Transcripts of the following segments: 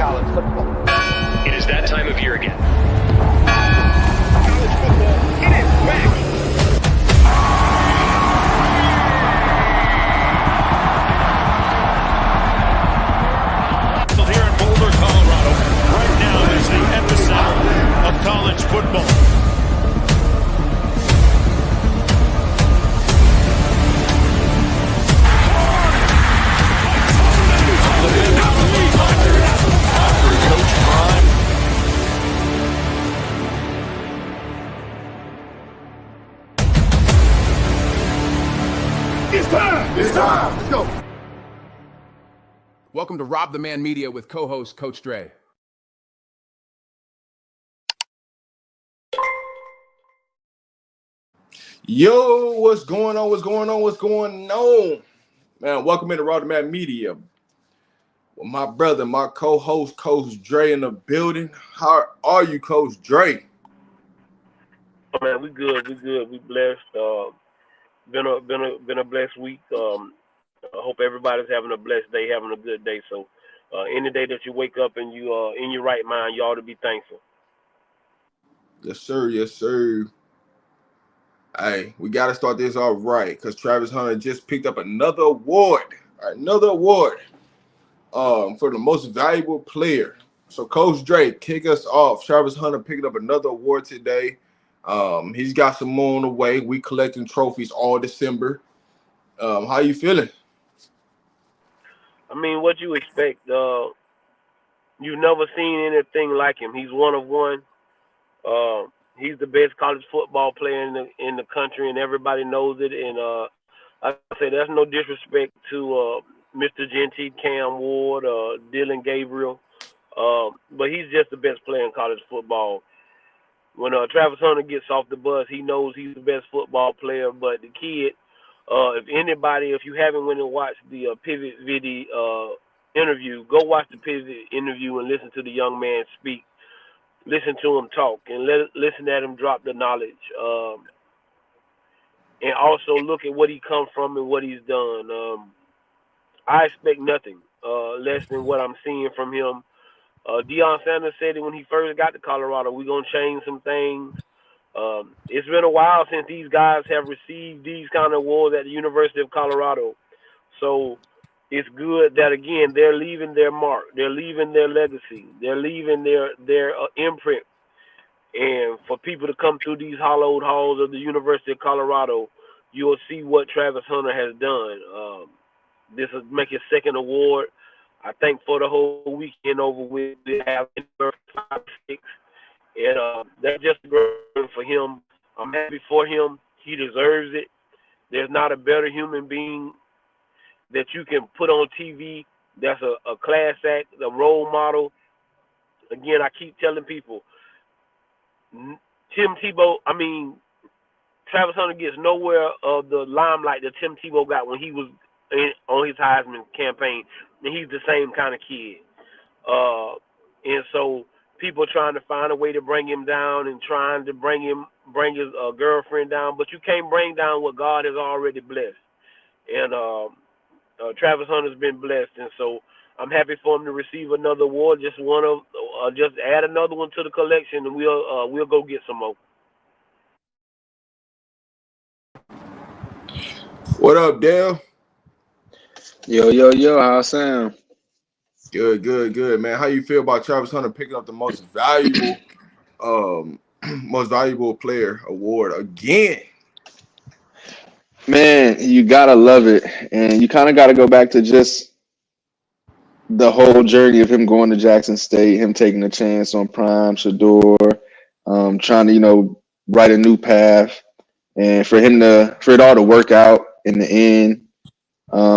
college football. It is that time of year again. College football, it is back. Here in Boulder, Colorado, right now is the epicenter of college football. It's time. It's time. Let's go. Welcome to RobDaManMedia with co-host Coach Dre. Yo, what's going on? What's going on? What's going on? Man, welcome into RobDaManMedia. Well, my brother, my co-host, Coach Dre in the building. How are you, Coach Dre? Oh, man, we good. We blessed. Been a blessed week. I hope everybody's having a blessed day, having a good day. So, any day that you wake up and you are in your right mind, you ought to be thankful. Yes, sir. Yes, sir. Hey, we got to start this off right because Travis Hunter just picked up another award. For the most valuable player. So, Coach Dre, kick us off. Travis Hunter picking up another award today. He's got some more on the way. We collecting trophies all December. How you feeling? I mean, what you expect? You've never seen anything like him. He's one of one. He's the best college football player in the country, and everybody knows it. And like I say, there's no disrespect to Mr. Genty, Cam Ward, Dylan Gabriel, but he's just the best player in college football. When Travis Hunter gets off the bus, he knows he's the best football player. But the kid, if you haven't went and watched the Pivot video interview, go watch the Pivot interview and listen to the young man speak. Listen to him talk and listen at him drop the knowledge. And also look at what he come from and what he's done. I expect nothing less than what I'm seeing from him. Deion Sanders said it when he first got to Colorado, we're going to change some things. It's been a while since these guys have received these kind of awards at the University of Colorado. So it's good that, again, they're leaving their mark. They're leaving their legacy. They're leaving their imprint. And for people to come through these hallowed halls of the University of Colorado, you'll see what Travis Hunter has done. This will make his second award. I think for the whole weekend over with, they have 5, 6. And that's just great for him. I'm happy for him. He deserves it. There's not a better human being that you can put on TV that's a class act, a role model. Again, I keep telling people, Travis Hunter gets nowhere of the limelight that Tim Tebow got when he was on his Heisman campaign. And he's the same kind of kid. And so people trying to find a way to bring him down and trying to bring his girlfriend down, but you can't bring down what God has already blessed. And Travis Hunter's been blessed, and so I'm happy for him to receive another award. Just add another one to the collection, and we'll go get some more. What up, Dale? Yo, how I sound? Good, man. How you feel about Travis Hunter picking up the most valuable player award again? Man, you gotta love it. And you kind of gotta go back to just the whole journey of him going to Jackson State, him taking a chance on Prime, Shador, trying to, write a new path, and for it all to work out in the end.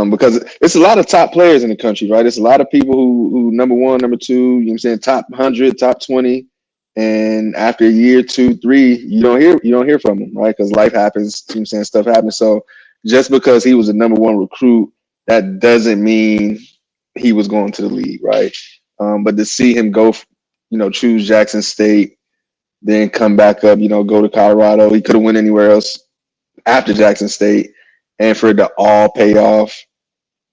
Because it's a lot of top players in the country, right? It's a lot of people who number one, number two, top 100, top 20. And after a year, 2, 3, you don't hear from them, right? Because life happens, stuff happens. So just because he was the number one recruit, that doesn't mean he was going to the league, right? But to see him go, choose Jackson State, then come back up, go to Colorado. He could have went anywhere else after Jackson State. And for it to all pay off,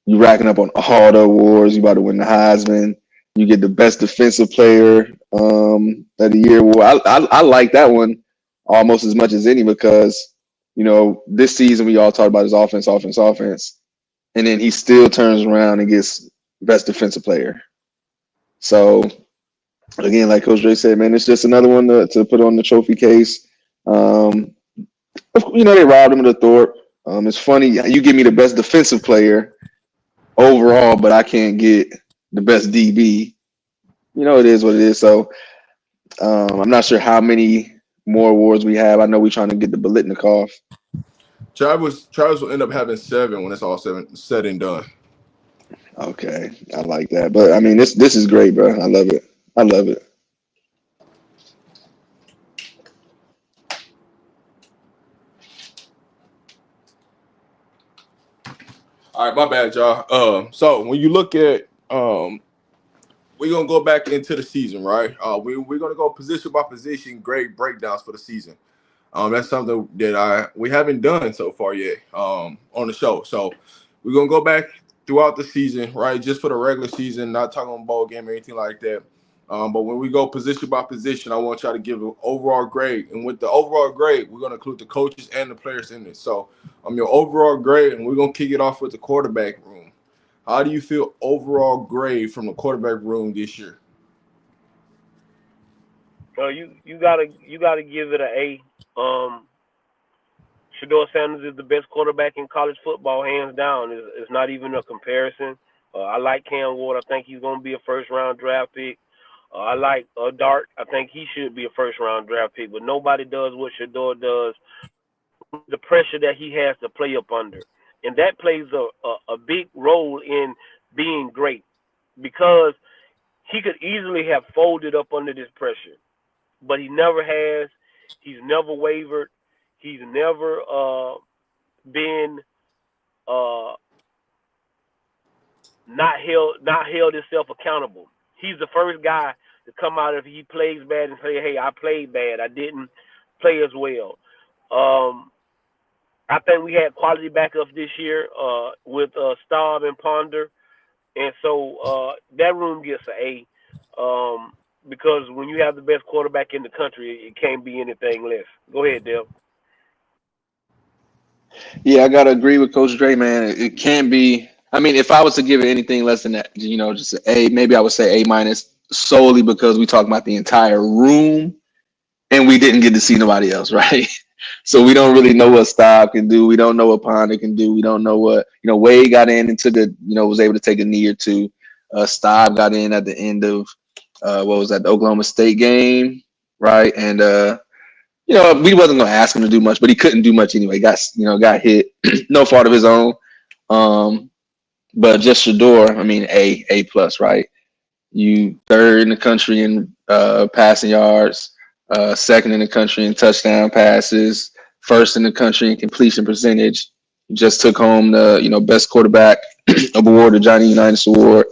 you racking up on all the awards, you about to win the Heisman. You get the best defensive player of the year. Well, I like that one almost as much as any because, this season we all talk about his offense, offense, offense. And then he still turns around and gets best defensive player. So, again, like Coach Dre said, man, it's just another one to put on the trophy case. They robbed him of the Thorpe. It's funny. You give me the best defensive player overall, but I can't get the best DB. It is what it is. So I'm not sure how many more awards we have. I know we're trying to get the Bolitnikoff. Travis will end up having 7 when it's all said and done. Okay, I like that. But I mean, this is great, bro. I love it. I love it. All right, my bad, y'all. So when you look at we're gonna go back into the season, right? We're gonna go position by position, grade breakdowns for the season. That's something that we haven't done so far yet on the show. So we're gonna go back throughout the season, right? Just for the regular season, not talking about bowl game or anything like that. But when we go position by position, I want y'all to give an overall grade. And with the overall grade, we're gonna include the coaches and the players in it. So your overall grade, and we're gonna kick it off with the quarterback room. How do you feel overall grade from the quarterback room this year? You gotta give it an A. Shedeur Sanders is the best quarterback in college football, hands down. It's not even a comparison. I like Cam Ward. I think he's going to be a first-round draft pick. I like Dart. I think he should be a first-round draft pick. But nobody does what Shedeur does, the pressure that he has to play up under. And that plays a big role in being great because he could easily have folded up under this pressure. But he never has. He's never wavered. He's never been not held himself accountable. He's the first guy to come out if he plays bad and say, "Hey, I played bad. I didn't play as well." I think we had quality backups this year with Staub and Ponder, and so that room gets an A. Because when you have the best quarterback in the country, it can't be anything less. Go ahead, Dale. Yeah, I gotta agree with Coach Dre, man. It can't be. I mean, if I was to give it anything less than that, just an A, maybe I would say A minus solely because we talk about the entire room and we didn't get to see nobody else, right? So we don't really know what Staub can do. We don't know what Ponder can do. We don't know what Wade got in and took was able to take a knee or two. Staub got in at the end of what was that, the Oklahoma State game, right? And we wasn't gonna ask him to do much, but he couldn't do much anyway. Got hit, no fault of his own. But just Shedeur, I mean, A plus, right? You third in the country in passing yards, second in the country in touchdown passes, first in the country in completion percentage. You just took home the best quarterback award, the Johnny Unitas Award.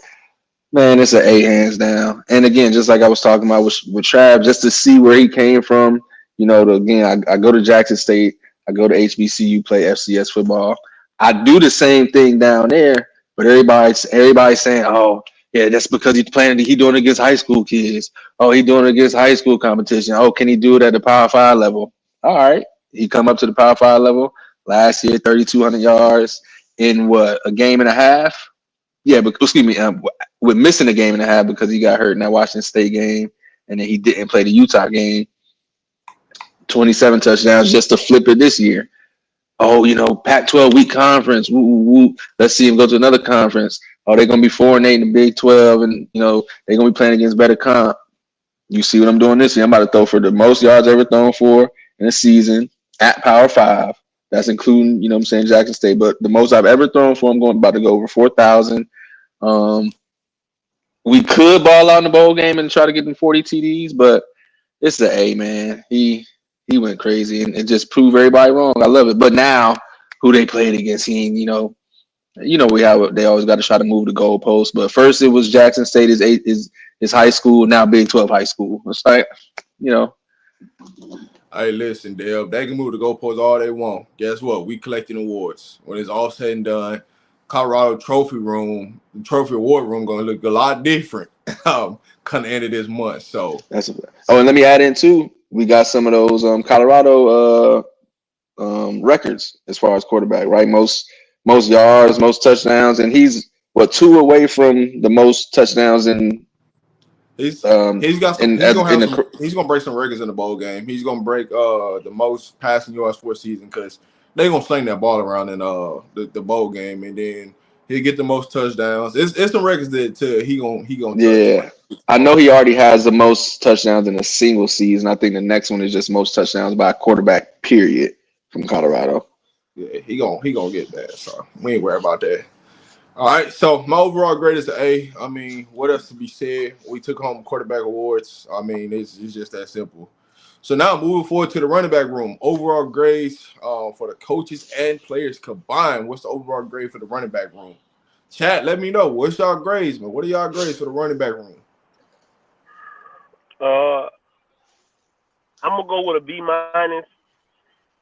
Man, it's an A hands down. And again, just like I was talking about with Trav, just to see where he came from, I go to Jackson State, I go to HBCU, play FCS football. I do the same thing down there, but everybody's saying, oh, yeah, that's because he's doing it against high school kids. Oh, he's doing it against high school competition. Oh, can he do it at the Power 5 level? All right. He come up to the Power 5 level. Last year, 3,200 yards in a game and a half? Yeah, but excuse me, with missing a game and a half because he got hurt in that Washington State game, and then he didn't play the Utah game. 27 touchdowns just to flip it this year. Oh, Pac-12 week conference. Woo, woo, woo. Let's see him go to another conference. Oh, they're gonna be 4-8 in the Big 12, and they're gonna be playing against better comp. You see what I'm doing this year? I'm about to throw for the most yards ever thrown for in a season at Power 5. That's including, Jackson State, but the most I've ever thrown for. I'm about to go over 4,000. We could ball out in the bowl game and try to get them 40 TDs, but it's the A, man. He went crazy and just proved everybody wrong. I love it. But now, who they played against, they always got to try to move the goalpost. But first it was Jackson State is high school, now Big 12 high school. It's like, Hey, listen, Dale, they can move the goalposts all they want. Guess what? We collecting awards. When it's all said and done, Colorado trophy award room gonna look a lot different Kind of end of this month. So and let me add in too. We got some of those Colorado records as far as quarterback, right? Most yards, most touchdowns, and he's two away from the most touchdowns he's got some. in He's gonna in have some. the He's gonna break some records in the bowl game. He's gonna break the most passing yards for a season because they're gonna sling that ball around in the bowl game, and then he'll get the most touchdowns. It's some records that he gonna touch. Yeah. I know he already has the most touchdowns in a single season. I think the next one is just most touchdowns by a quarterback, period, from Colorado. Yeah, he gonna get that. So we ain't worried about that. All right, so my overall grade is an A. I mean, what else to be said? We took home quarterback awards. I mean, it's just that simple. So now moving forward to the running back room. Overall grades for the coaches and players combined. What's the overall grade for the running back room? Chat, let me know. What's y'all grades, man? What are y'all grades for the running back room? I'm gonna go with a B minus,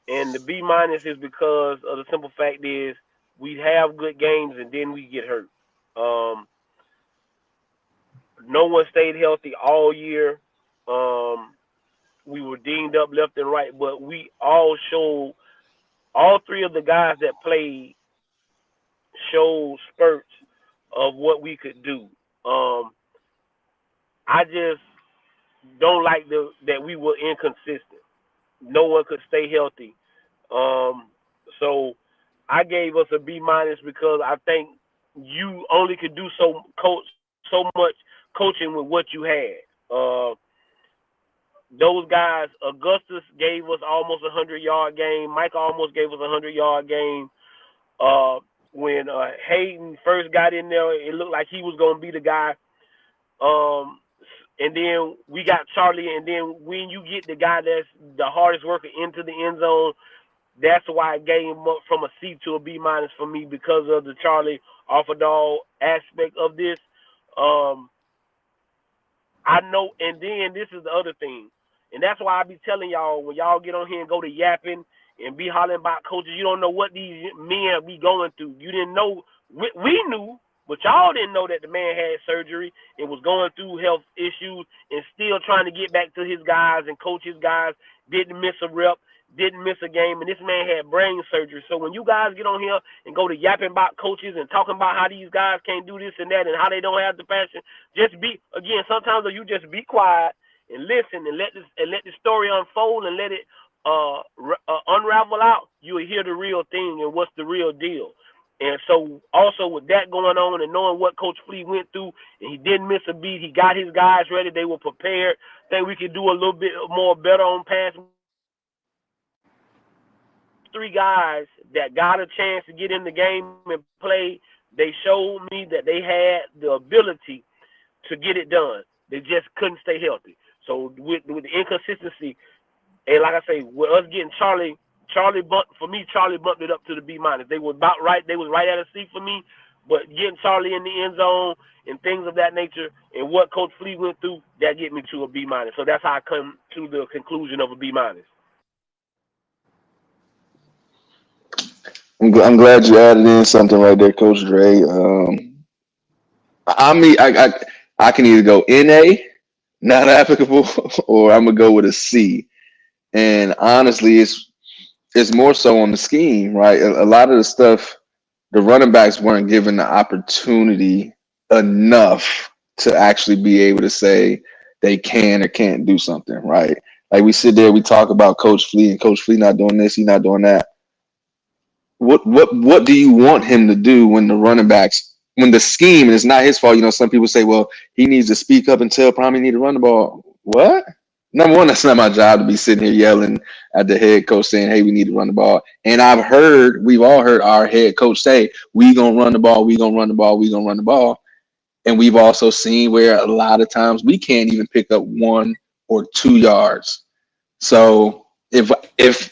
and the B minus is because of the simple fact is we have good games and then we get hurt. No one stayed healthy all year. We were dinged up left and right, but we all showed. All three of the guys that played showed spurts of what we could do. I just don't like that we were inconsistent. No one could stay healthy. So I gave us a B minus because I think you only could do so much coaching with what you had. Those guys, Augustus gave us almost 100-yard game. Mike almost gave us 100-yard game. When Hayden first got in there, it looked like he was going to be the guy. And then we got Charlie, and then when you get the guy that's the hardest worker into the end zone, that's why I gave him up from a C to a B minus for me because of the Charlie off-a-dog aspect of this. I know, and then this is the other thing, and that's why I be telling y'all when y'all get on here and go to yapping and be hollering about coaches, you don't know what these men be going through. You didn't know, we knew, but y'all didn't know that the man had surgery and was going through health issues and still trying to get back to his guys and coach his guys, didn't miss a rep, didn't miss a game, and this man had brain surgery. So when you guys get on here and go to yapping about coaches and talking about how these guys can't do this and that and how they don't have the passion, just be, again, sometimes you just be quiet and listen and let the story unfold and let it unravel out. You will hear the real thing and what's the real deal. And so also with that going on and knowing what Coach Flea went through, and he didn't miss a beat, he got his guys ready, they were prepared. I think we could do a little bit more better on pass. Three guys that got a chance to get in the game and play, they showed me that they had the ability to get it done. They just couldn't stay healthy. So with the inconsistency, and like I say, with us getting Charlie bumped it up to the B minus. They were about right. They was right at a C for me, but getting Charlie in the end zone and things of that nature and what Coach Flea went through, that get me to a B minus. So that's how I come to the conclusion of a B minus. I'm glad you added in something right there, Coach Dre. I can either go NA, not applicable, or I'm gonna go with a C. And honestly, it's more so on the scheme, right? A lot of the stuff, the running backs weren't given the opportunity enough to actually be able to say they can or can't do something, right? Like we sit there, we talk about Coach Flea and Coach Flea not doing this, he's not doing that. What do you want him to do when the scheme, and it's not his fault? You know, some people say, well, he needs to speak up and tell Prime he need to run the ball. What? Number one, that's not my job to be sitting here yelling at the head coach saying, hey, we need to run the ball. And we've all heard our head coach say, we gonna run the ball, we gonna run the ball, we gonna run the ball. And we've also seen where a lot of times we can't even pick up 1 or 2 yards. So if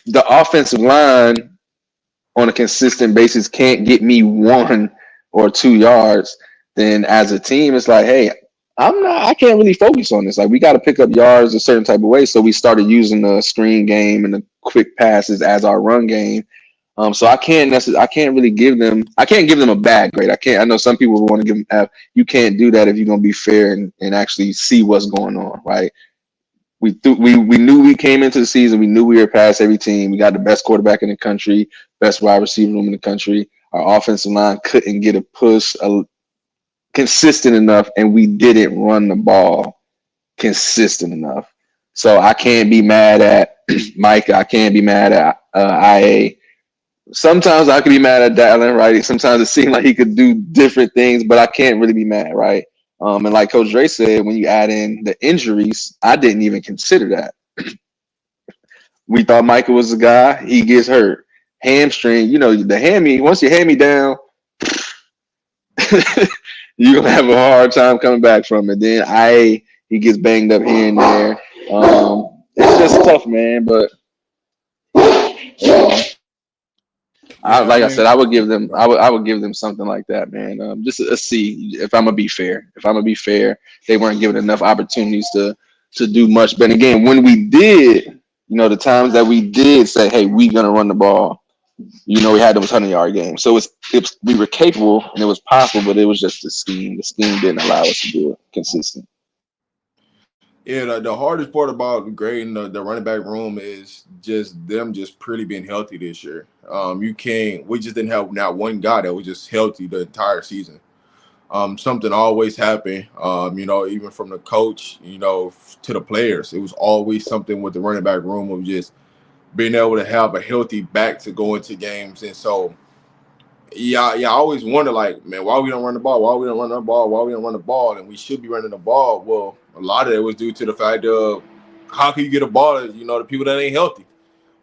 the offensive line on a consistent basis can't get me 1 or 2 yards, then as a team, it's like, hey, I can't really focus on this. Like, we got to pick up yards a certain type of way. So we started using the screen game and the quick passes as our run game. So I can't really give them a bad grade. I know some people want to give them F. You can't do that if you're gonna be fair and actually see what's going on, right? We knew we came into the season. We knew we were past every team. We got the best quarterback in the country, best wide receiver room in the country. Our offensive line couldn't get a push consistent enough, and we didn't run the ball consistent enough. So I can't be mad at Micah. I can't be mad at IA. Sometimes I could be mad at Dallin, right? Sometimes it seemed like he could do different things, but I can't really be mad, right? And like Coach Dre said, when you add in the injuries, I didn't even consider that. We thought Micah was the guy. He gets hurt. Hamstring, the hammy, once you hand me down, you're going to have a hard time coming back from it. Then he gets banged up here and there. It's just tough, man. But Yeah, like I said, I would give them. I would give them something like that, man. Just a C. If I'm gonna be fair, they weren't given enough opportunities to do much. But again, when we did, the times that we did say, "Hey, we gonna run the ball," we had those 100-yard games. So we were capable and it was possible, but it was just the scheme. The scheme didn't allow us to do it consistent. Yeah, the hardest part about grading the running back room is just them just pretty being healthy this year. We just didn't have not one guy that was just healthy the entire season. Something always happened, even from the coach, to the players. It was always something with the running back room of just being able to have a healthy back to go into games. And so, yeah, I always wonder, like, man, why we don't run the ball? Why we don't run the ball? Why we don't run the ball? And we should be running the ball. Well, a lot of it was due to the fact of how can you get a ball? The people that ain't healthy.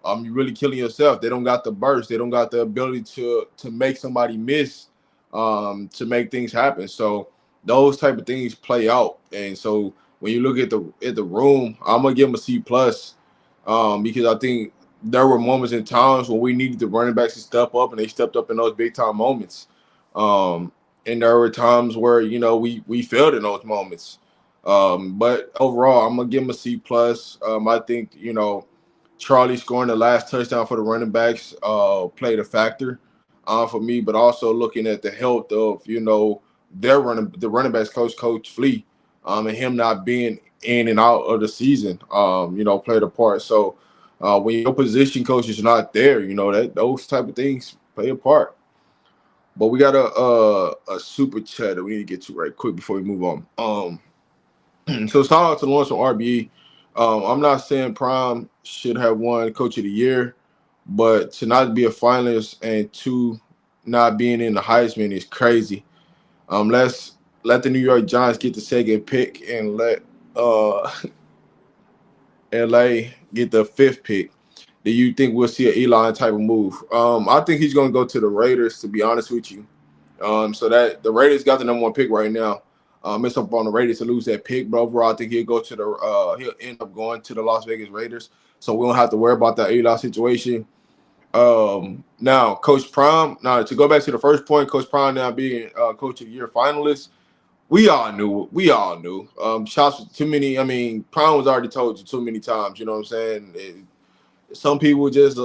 You're really killing yourself. They don't got the burst. They don't got the ability to make somebody miss, to make things happen. So those type of things play out. And so when you look at the room, I'm gonna give them a C plus, because I think there were moments and times when we needed the running backs to step up, and they stepped up in those big time moments. And there were times where we failed in those moments. But overall, I'm gonna give them a C plus. I think Charlie scoring the last touchdown for the running backs played a factor for me, but also looking at the health of the running backs Coach Flea, and him not being in and out of the season, played a part. So when your position coach is not there, that those type of things play a part. But we got a super chat that we need to get to right quick before we move on. So shout out to Lawrence from RBE. I'm not saying Prime should have won Coach of the Year, but to not be a finalist and to not being in the Heisman is crazy. Let's let the New York Giants get the second pick and let LA get the fifth pick. Do you think we'll see an Elon type of move? I think he's going to go to the Raiders, to be honest with you. So that the Raiders got the number one pick right now. It's up on the Raiders to lose that pick, but overall, I think he'll end up going to the Las Vegas Raiders. So we don't have to worry about that Eli situation. Now, Coach Prime. Now, to go back to the first point, Coach Prime now being Coach of the Year finalist, we all knew. Shots too many. I mean, Prime was already told you too many times. You know what I'm saying? Some people just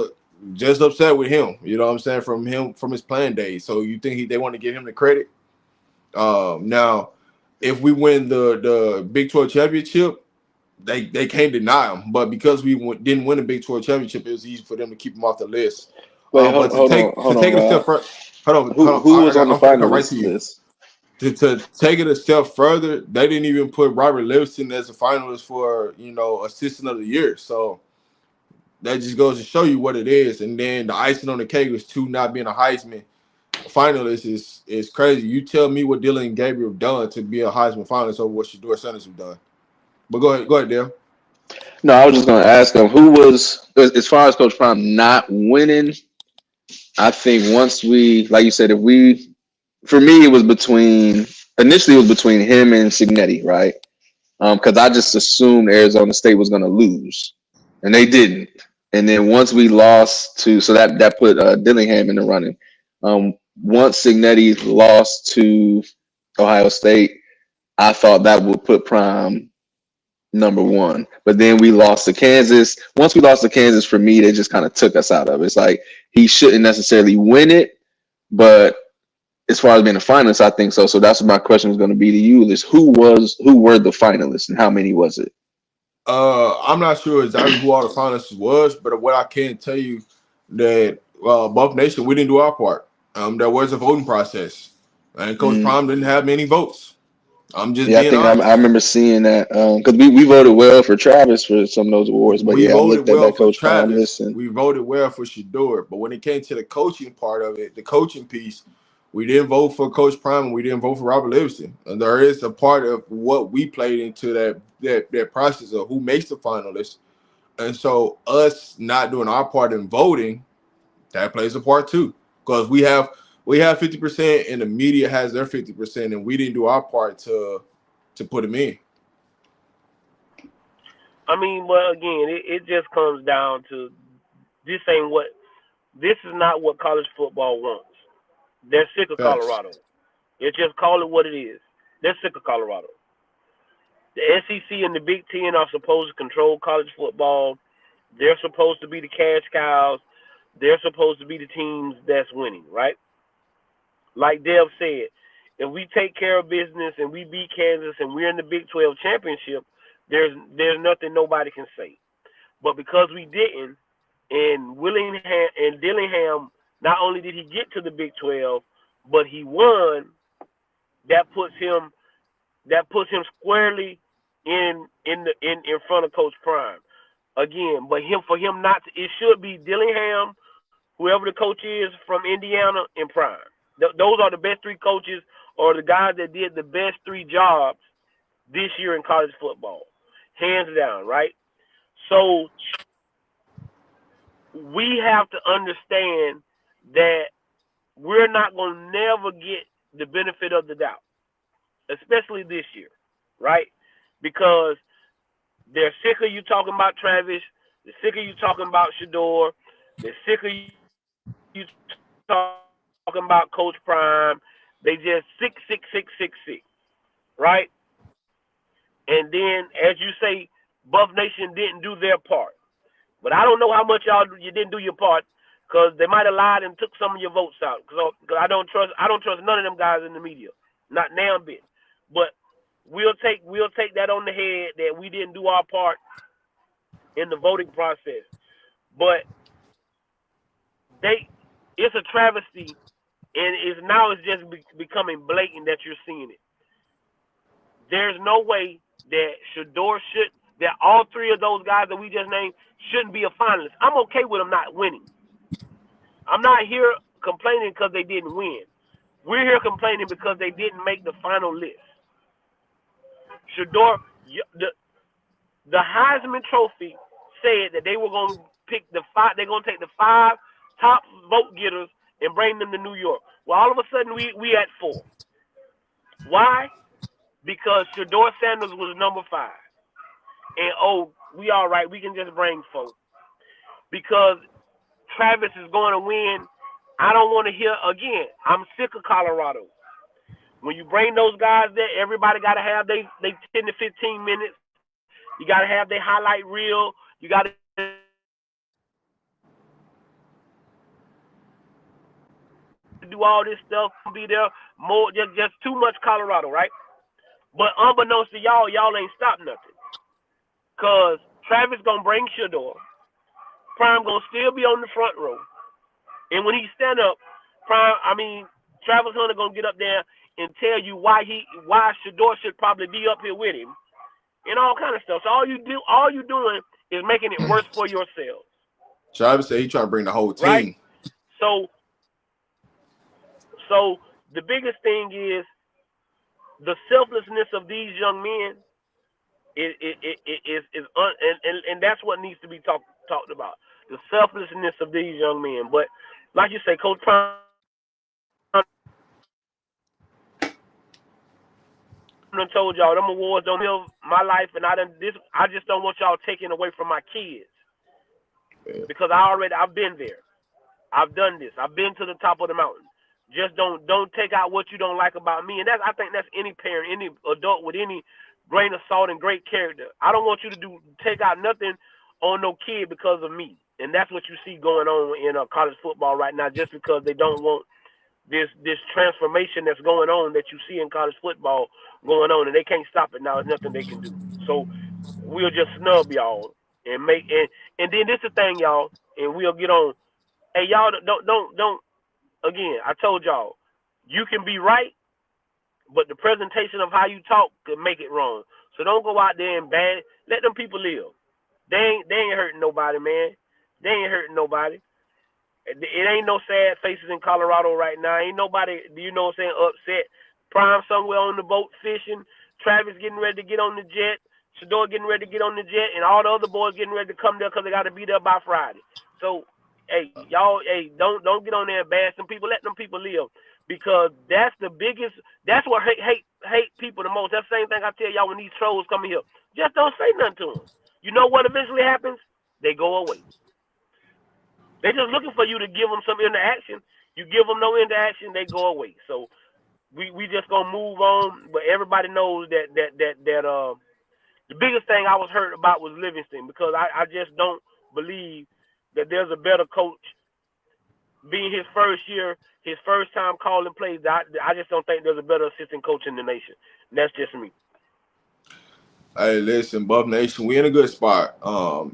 upset with him. You know what I'm saying? From his playing days. So you think they want to give him the credit? Now, if we win the Big 12 championship, they can't deny him. But because we didn't win the Big 12 championship, it was easy for them to keep him off the list. Wait, But hold on, take it a step further. Hold on. Who was on the I'm gonna come right to finalist you. list? To take it a step further, they didn't even put Robert Livingston as a finalist for assistant of the year. So that just goes to show you what it is. And then the icing on the cake was two not being a Heisman finalist is crazy. You tell me what Dylan Gabriel done to be a Heisman finalist over what Shedeur Sanders have done. But go ahead, Dale. No, I was just going to ask him who was, as far as Coach Prime not winning. I think once we, like you said, for me, it was initially between him and Cignetti, right? Because I just assumed Arizona State was going to lose, and they didn't. And then once we lost so that put Dillingham in the running. Once Cignetti lost to Ohio State, I thought that would put Prime number one. But then we lost to Kansas. Once we lost to Kansas, for me, they just kind of took us out of it. It's like he shouldn't necessarily win it, but as far as being a finalist, I think so. So that's what my question is going to be to you: is who were the finalists and how many was it? I'm not sure exactly who all the finalists was, but what I can tell you that Buff Nation, we didn't do our part. There was a voting process, and Coach Prime didn't have many votes. I'm just Yeah, I being think I honest. remember seeing that because we voted well for Travis for some of those awards. But We yeah, I voted looked at well that for Coach Prime Travis. list and We voted well for Shador. But when it came to the coaching part of it, the coaching piece, we didn't vote for Coach Prime and we didn't vote for Robert Livingston. And there is a part of what we played into that process of who makes the finalists. And so us not doing our part in voting, that plays a part too. Because we have 50% and the media has their 50%, and we didn't do our part to put them in. I mean, well, again, it just comes down to this is not what college football wants. They're sick of Facts. Colorado. It's just call it what it is. They're sick of Colorado. The SEC and the Big Ten are supposed to control college football. They're supposed to be the cash cows. They're supposed to be the teams that's winning, right? Like Dev said, if we take care of business and we beat Kansas and we're in the Big 12 championship, there's nothing nobody can say. But because we didn't, and Willingham and Dillingham, not only did he get to the Big 12, but he won. That puts him squarely in front of Coach Prime again. But for him not to, it should be Dillingham, whoever the coach is from Indiana, and Prime. Those are the best three coaches, or the guys that did the best three jobs this year in college football, hands down, right? So we have to understand that we're not going to never get the benefit of the doubt, especially this year, right? Because they're sick of you talking about Travis. They're sick of you talking about Shador. They're sick of you talking about Coach Prime. They just sick, right? And then, as you say, Buff Nation didn't do their part. But I don't know how much you didn't do your part, because they might have lied and took some of your votes out. Because I don't trust none of them guys in the media, not now bit. But we'll take that on the head that we didn't do our part in the voting process. But it's a travesty, and it's just becoming blatant that you're seeing it. There's no way that all three of those guys that we just named shouldn't be a finalist. I'm okay with them not winning. I'm not here complaining because they didn't win. We're here complaining because they didn't make the final list. Shador, the Heisman Trophy said that they were going to pick they're going to take the 5 top vote getters and bring them to New York. Well, all of a sudden we at 4. Why? Because Shador Sanders was number 5. And we all right, we can just bring 4. Because Travis is going to win. I don't want to hear again. I'm sick of Colorado. When you bring those guys there, everybody got to have they 10 to 15 minutes. You got to have their highlight reel. You got to do all this stuff. Be there more. Just too much Colorado, right? But unbeknownst to y'all ain't stopped nothing. Cause Travis gonna bring Shador. Prime gonna still be on the front row. And when he stand up, Travis Hunter gonna get up there and tell you why Shador should probably be up here with him, and all kind of stuff. So all you doing is making it worse for yourselves. Travis said he trying to bring the whole team. Right? So the biggest thing is the selflessness of these young men and that's what needs to be talked about. The selflessness of these young men. But like you say, Coach Prime told y'all them awards don't live my life, and I just don't want y'all taking away from my kids. Because I've been there. I've done this. I've been to the top of the mountain. Just don't take out what you don't like about me. And I think that's any parent, any adult with any grain of salt and great character. I don't want you to take out nothing on no kid because of me. And that's what you see going on in college football right now, just because they don't want this transformation that's going on that you see in college football going on, and they can't stop it now. There's nothing they can do. So we'll just snub y'all and then this is the thing, y'all, and we'll get on. Hey, y'all, don't. Again, I told y'all, you can be right, but the presentation of how you talk could make it wrong. So don't go out there and let them people live. They ain't hurting nobody, man. They ain't hurting nobody. It ain't no sad faces in Colorado right now. Ain't nobody, you know what I'm saying, upset. Prime somewhere on the boat fishing. Travis getting ready to get on the jet. Shador getting ready to get on the jet. And all the other boys getting ready to come there because they got to be there by Friday. So, hey, y'all, don't get on there and bash them people. Let them people live. Because that's the biggest, that's what hate people the most. That's the same thing I tell y'all when these trolls come here. Just don't say nothing to them. You know what eventually happens? They go away. They're just looking for you to give them some interaction. You give them no interaction, they go away. So we just gonna move on. But everybody knows that the biggest thing I was hurt about was Livingston, because I just don't believe that there's a better coach. Being his first year, his first time calling plays, I just don't think there's a better assistant coach in the nation. And that's just me. Hey, listen, Buff Nation, we in a good spot.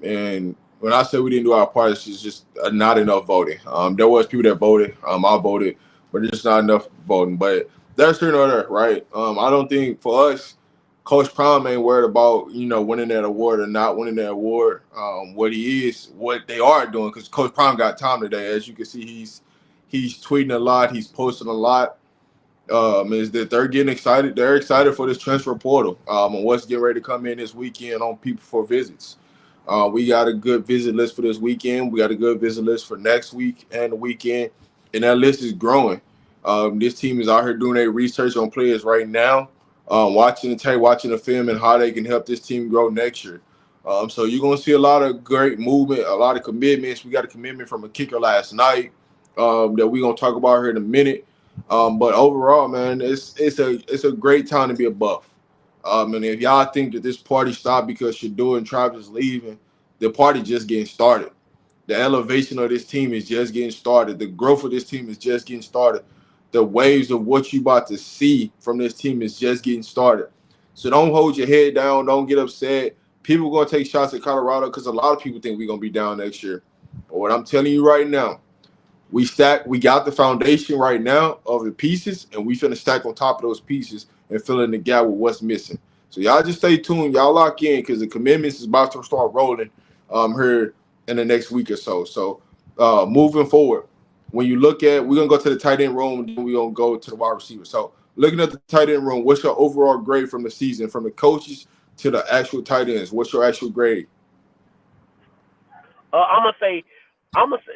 And when I say we didn't do our part, it's just not enough voting. There was people that voted. I voted, but it's just not enough voting. But that's here nor there, right? I don't think for us, Coach Prime ain't worried about, winning that award or not winning that award. What they are doing, because Coach Prime got time today. As you can see, he's tweeting a lot. He's posting a lot. Is that they're getting excited. They're excited for this transfer portal and what's getting ready to come in this weekend on people for visits. We got a good visit list for this weekend. We got a good visit list for next week and the weekend, and that list is growing. This team is out here doing their research on players right now, watching the tape, watching the film, and how they can help this team grow next year. So you're going to see a lot of great movement, a lot of commitments. We got a commitment from a kicker last night that we're going to talk about here in a minute. But overall, man, it's a great time to be a Buff. And if y'all think that this party stopped because Shador and Travis is leaving, the party just getting started. The elevation of this team is just getting started. The growth of this team is just getting started. The waves of what you about to see from this team is just getting started. So don't hold your head down. Don't get upset. People are going to take shots at Colorado because a lot of people think we're going to be down next year. But what I'm telling you right now, we got the foundation right now of the pieces, and we finna stack on top of those pieces and fill in the gap with what's missing. So y'all just stay tuned. Y'all lock in, because the commitments is about to start rolling here in the next week or so. So moving forward, when you look at, we're going to go to the tight end room, and then we're going to go to the wide receiver. So looking at the tight end room, what's your overall grade from the season, from the coaches to the actual tight ends? What's your actual grade? I'm gonna say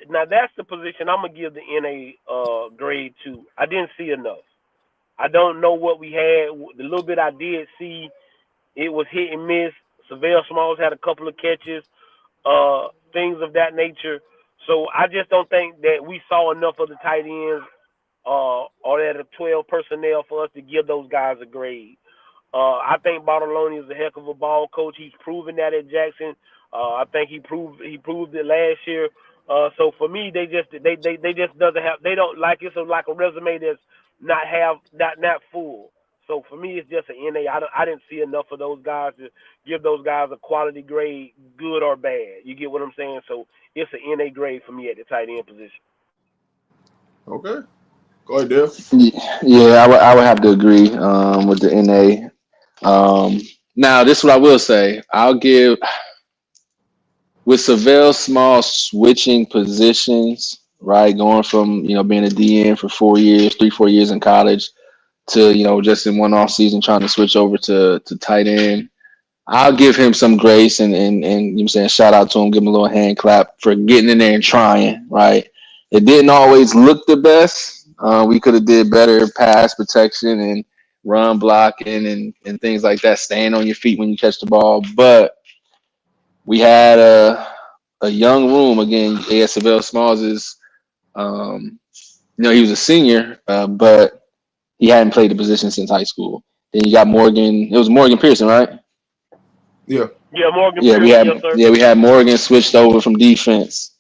now that's the position I'm gonna give the NA grade to. I didn't see enough. I don't know what we had. The little bit I did see, it was hit and miss. Savell Smalls had a couple of catches, things of that nature. So I just don't think that we saw enough of the tight ends or that 12 personnel for us to give those guys a grade. I think Bartoloni is a heck of a ball coach. He's proven that at Jackson. I think he proved it last year. So for me, they just doesn't have, they don't like, it's like a resume that's not full. So for me, it's just an NA. I didn't see enough of those guys to give those guys a quality grade, good or bad. You get what I'm saying? So it's an NA grade for me at the tight end position. Okay. Go ahead, Dale. Yeah, I would have to agree with the NA. Now, this is what I will say. I'll give, with Savell Small switching positions, right, going from, being a DN for 4 years, 3-4 years in college to, just in one off season trying to switch over to tight end. I'll give him some grace and you know what I'm saying, shout out to him, give him a little hand clap for getting in there and trying, right? It didn't always look the best. We could have did better pass protection and run blocking and things like that, staying on your feet when you catch the ball. But we had a young room. Again, Savell Smalls is, he was a senior, but he hadn't played the position since high school. Then you got Morgan. It was Morgan Pearson, right? Yeah. Yeah, Morgan Yeah, Pearson, yes, sir. we had Morgan switched over from defense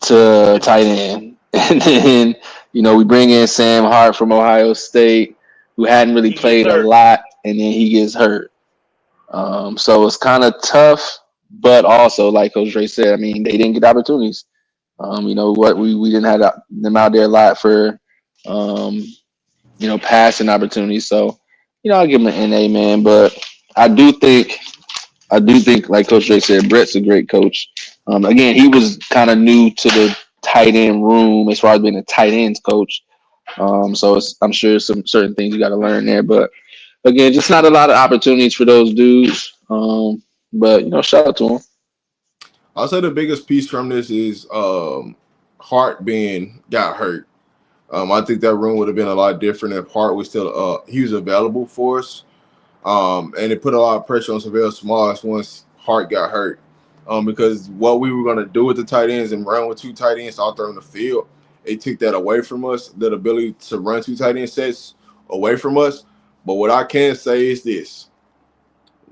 to tight end, and then we bring in Sam Hart from Ohio State, who hadn't really He gets played a hurt. lot, and then he gets hurt. So it's kind of tough, but also like Coach Dre said, I mean they didn't get opportunities. We didn't have them out there a lot for passing opportunities. So I'll give him an NA, man. But I do think like Coach Dre said, Brett's a great coach. Again, he was kind of new to the tight end room as far as being a tight ends coach. So I'm sure some certain things you got to learn there. But again, just not a lot of opportunities for those dudes. But shout out to him. I'll say the biggest piece from this is Hart got hurt. I think that room would have been a lot different if Hart was still he was available for us. And it put a lot of pressure on Savell Smalls once Hart got hurt. Because what we were gonna do with the tight ends and run with two tight ends out there on the field, it took that away from us, that ability to run two tight end sets away from us. But what I can say is this.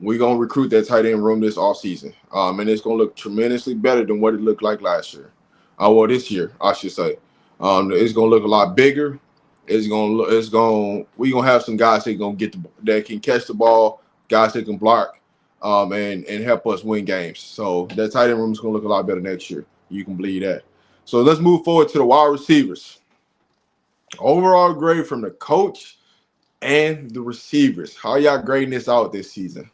We're going to recruit that tight end room this offseason. And it's going to look tremendously better than what it looked like last year. This year, I should say. It's going to look a lot bigger. We're going to have some guys that can catch the ball, guys that can block, and help us win games. So that tight end room is going to look a lot better next year. You can believe that. So let's move forward to the wide receivers. Overall grade from the coach and the receivers. How y'all grading this out this season?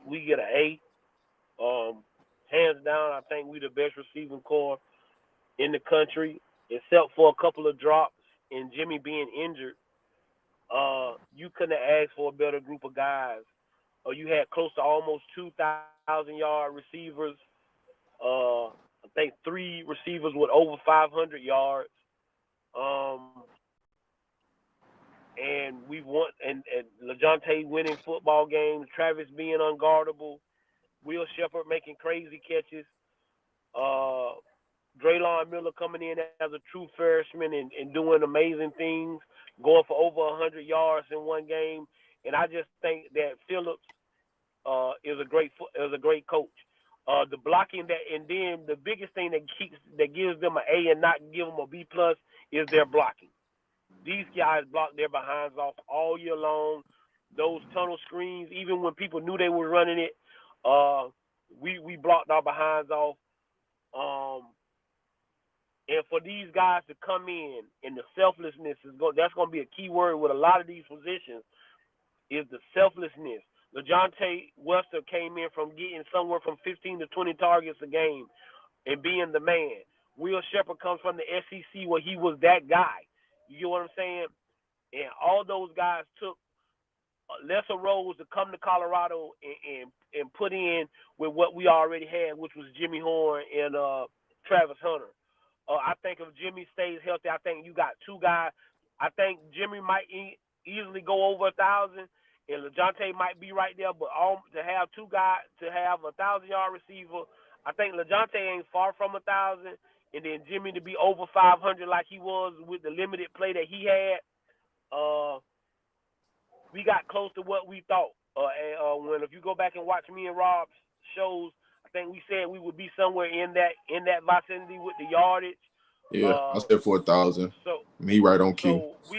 We get an A. Hands down, I think we the best receiving core in the country, except for a couple of drops and Jimmy being injured. You couldn't have asked for a better group of guys. You had close to almost 2,000-yard receivers. I think 3 receivers with over 500 yards. And we won, and LeJohntay winning football games, Travis being unguardable, Will Shepherd making crazy catches, Draylon Miller coming in as a true freshman and doing amazing things, going for over 100 yards in one game. And I just think that Phillips is a great coach. The blocking and then the biggest thing that gives them an A and not give them a B plus is their blocking. These guys blocked their behinds off all year long. Those tunnel screens, even when people knew they were running it, we blocked our behinds off. And for these guys to come in and the selflessness that's going to be a key word with a lot of these positions is the selflessness. LeJohntay Wester came in from getting somewhere from 15 to 20 targets a game and being the man. Will Shepherd comes from the SEC where he was that guy. You get what I'm saying? And all those guys took lesser roles to come to Colorado and put in with what we already had, which was Jimmy Horn and Travis Hunter. I think if Jimmy stays healthy, I think you got 2 guys. I think Jimmy might easily go over 1,000, and LeJohntay might be right there. But to have 2 guys, to have a 1,000-yard receiver, I think LeJohntay ain't far from 1,000. And then Jimmy to be over 500 like he was with the limited play that he had, we got close to what we thought. When if you go back and watch me and Rob's shows, I think we said we would be somewhere in that vicinity with the yardage. Yeah, I said 4,000. So Me right on cue. So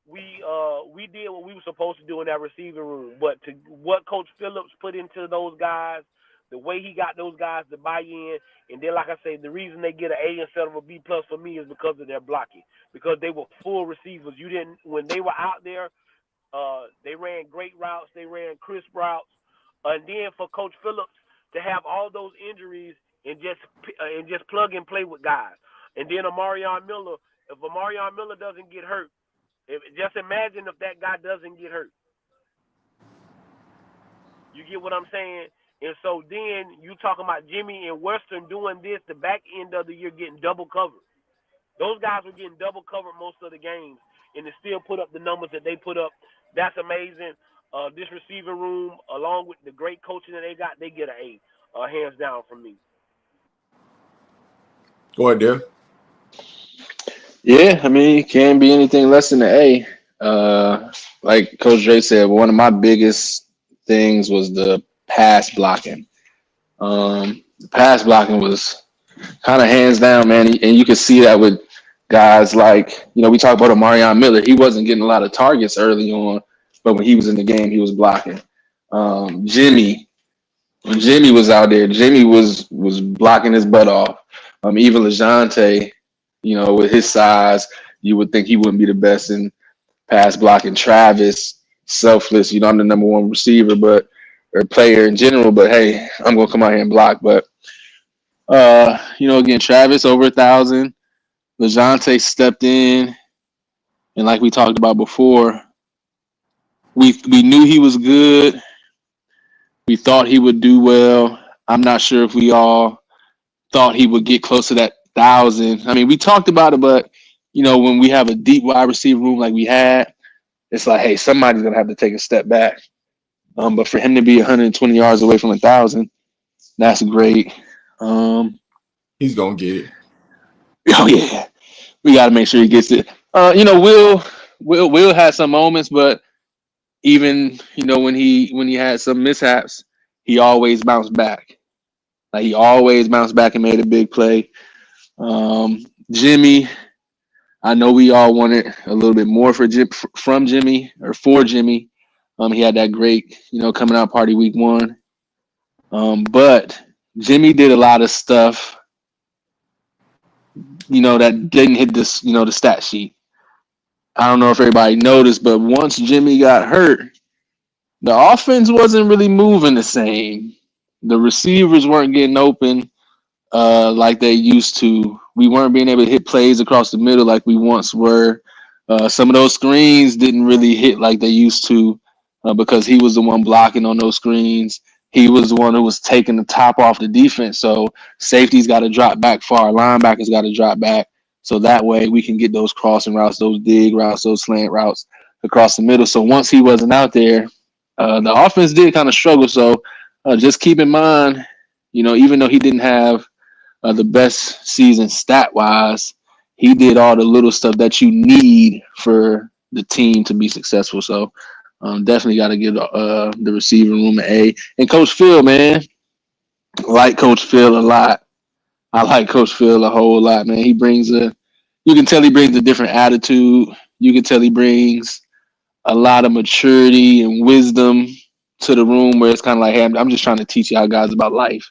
we did what we were supposed to do in that receiving room. But to what Coach Phillips put into those guys, the way he got those guys to buy in, and then like I say, the reason they get an A instead of a B plus for me is because of their blocking. Because they were full receivers. When they were out there, they ran great routes, they ran crisp routes. And then for Coach Phillips to have all those injuries and just plug and play with guys. And then Amarion Miller, if Amarion Miller doesn't get hurt, just imagine if that guy doesn't get hurt. You get what I'm saying? And so then you talking about Jimmy and Western doing this the back end of the year getting double covered. Those guys were getting double covered most of the games, and they still put up the numbers that they put up. That's amazing. This receiving room, along with the great coaching that they got, they get an A, hands down from me. Go ahead, Dale. Yeah, I mean, it can't be anything less than an A. Like Coach Dre said, one of my biggest things was the pass blocking. The pass blocking was kind of hands down, man. And you can see that with guys like, we talk about Omarion Miller. He wasn't getting a lot of targets early on, but when he was in the game, he was blocking. Jimmy, when Jimmy was out there, Jimmy was blocking his butt off. Even LeJounte, with his size, you would think he wouldn't be the best in pass blocking. Travis, selfless, I'm the number one receiver, or player in general, but hey, I'm gonna come out here and block. But again, Travis over 1,000. LeJounte stepped in, and like we talked about before, we knew he was good. We thought he would do well. I'm not sure if we all thought he would get close to that 1,000. I mean, we talked about it, but when we have a deep wide receiver room like we had, it's like, hey, somebody's gonna have to take a step back. But for him to be 120 yards away from 1,000, that's great. He's gonna get it. Oh yeah, we got to make sure he gets it. Will had some moments, but even when he had some mishaps, he always bounced back. Like he always bounced back and made a big play. Jimmy, I know we all wanted a little bit more from Jimmy or for Jimmy. He had that great coming out party week 1. But Jimmy did a lot of stuff that didn't hit this the stat sheet. I don't know if everybody noticed, but once Jimmy got hurt, the offense wasn't really moving the same. The receivers weren't getting open like they used to. We weren't being able to hit plays across the middle like we once were. Some of those screens didn't really hit like they used to because he was the one blocking on those screens. He was the one who was taking the top off the defense. So safety's got to drop back far. Linebackers got to drop back. So that way we can get those crossing routes, those dig routes, those slant routes across the middle. So once he wasn't out there, the offense did kind of struggle. So just keep in mind, even though he didn't have the best season stat wise, he did all the little stuff that you need for the team to be successful. So definitely got to give the receiving room an A. And Coach Phil, man, I like Coach Phil a lot. I like Coach Phil a whole lot, man. You can tell he brings a different attitude. You can tell he brings a lot of maturity and wisdom to the room where it's kind of like, hey, I'm just trying to teach y'all guys about life.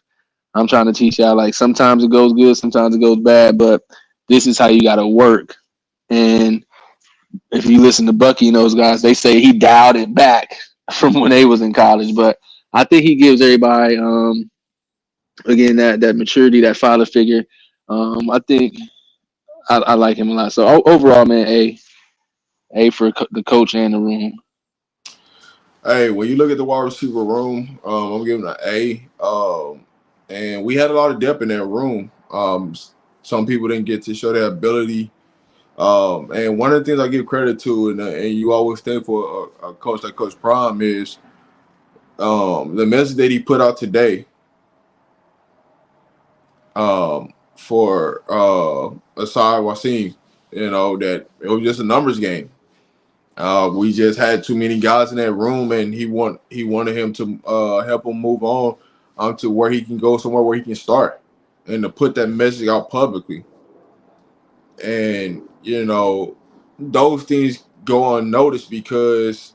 I'm trying to teach y'all, like, sometimes it goes good, sometimes it goes bad, but this is how you got to work. And if you listen to Bucky and those guys, they say he dialed it back from when they was in college. But I think he gives everybody, again, that maturity, that father figure. I think I like him a lot. So overall, man, A for the coach and the room. Hey, when you look at the wide receiver room, I'm giving an A. And we had a lot of depth in that room. Some people didn't get to show their ability. And one of the things I give credit to, and you always think for a coach like Coach Prime, is the message that he put out today for Asad Wasim, that it was just a numbers game. We just had too many guys in that room, and he wanted him to help him move on to where he can go somewhere where he can start, and to put that message out publicly. And those things go unnoticed because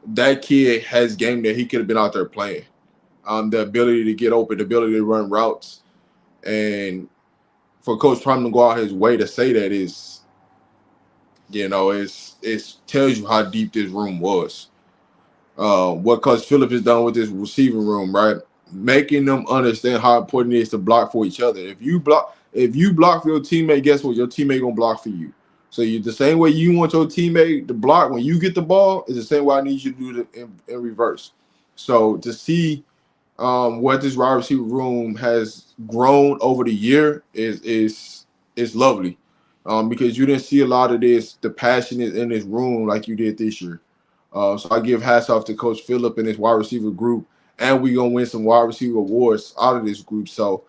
that kid has game that he could have been out there playing. The ability to get open, the ability to run routes, and for Coach Prime to go out his way to say that is, it tells you how deep this room was. What Coach Phillip has done with this receiving room, right? Making them understand how important it is to block for each other. If you block for your teammate, guess what? Your teammate gonna block for you. So the same way you want your teammate to block when you get the ball is the same way I need you to do it in reverse. So to see what this wide receiver room has grown over the year is lovely. Because you didn't see a lot of the passion in this room like you did this year. So I give hats off to Coach Phillip and his wide receiver group, and we're gonna win some wide receiver awards out of this group. So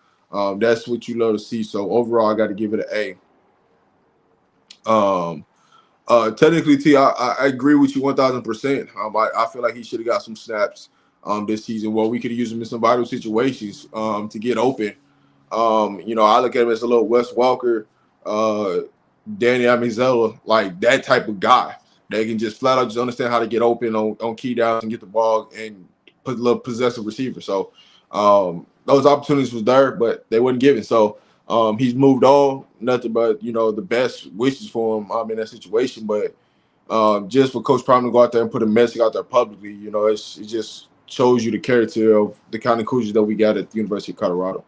that's what you love to see. So overall, I got to give it an Technically, T, I agree with you 1,000%. I feel like he should have got some snaps this season. Well, we could have used him in some vital situations to get open. I look at him as a little Wes Walker, Danny Amendola, like that type of guy. They can just flat out just understand how to get open on key downs and get the ball and put a little possessive receiver. So those opportunities was there, but they wasn't given. So he's moved on. Nothing but the best wishes for him in that situation. But just for Coach Prime to go out there and put a message out there publicly, it just shows you the character of the kind of coaches that we got at the University of Colorado.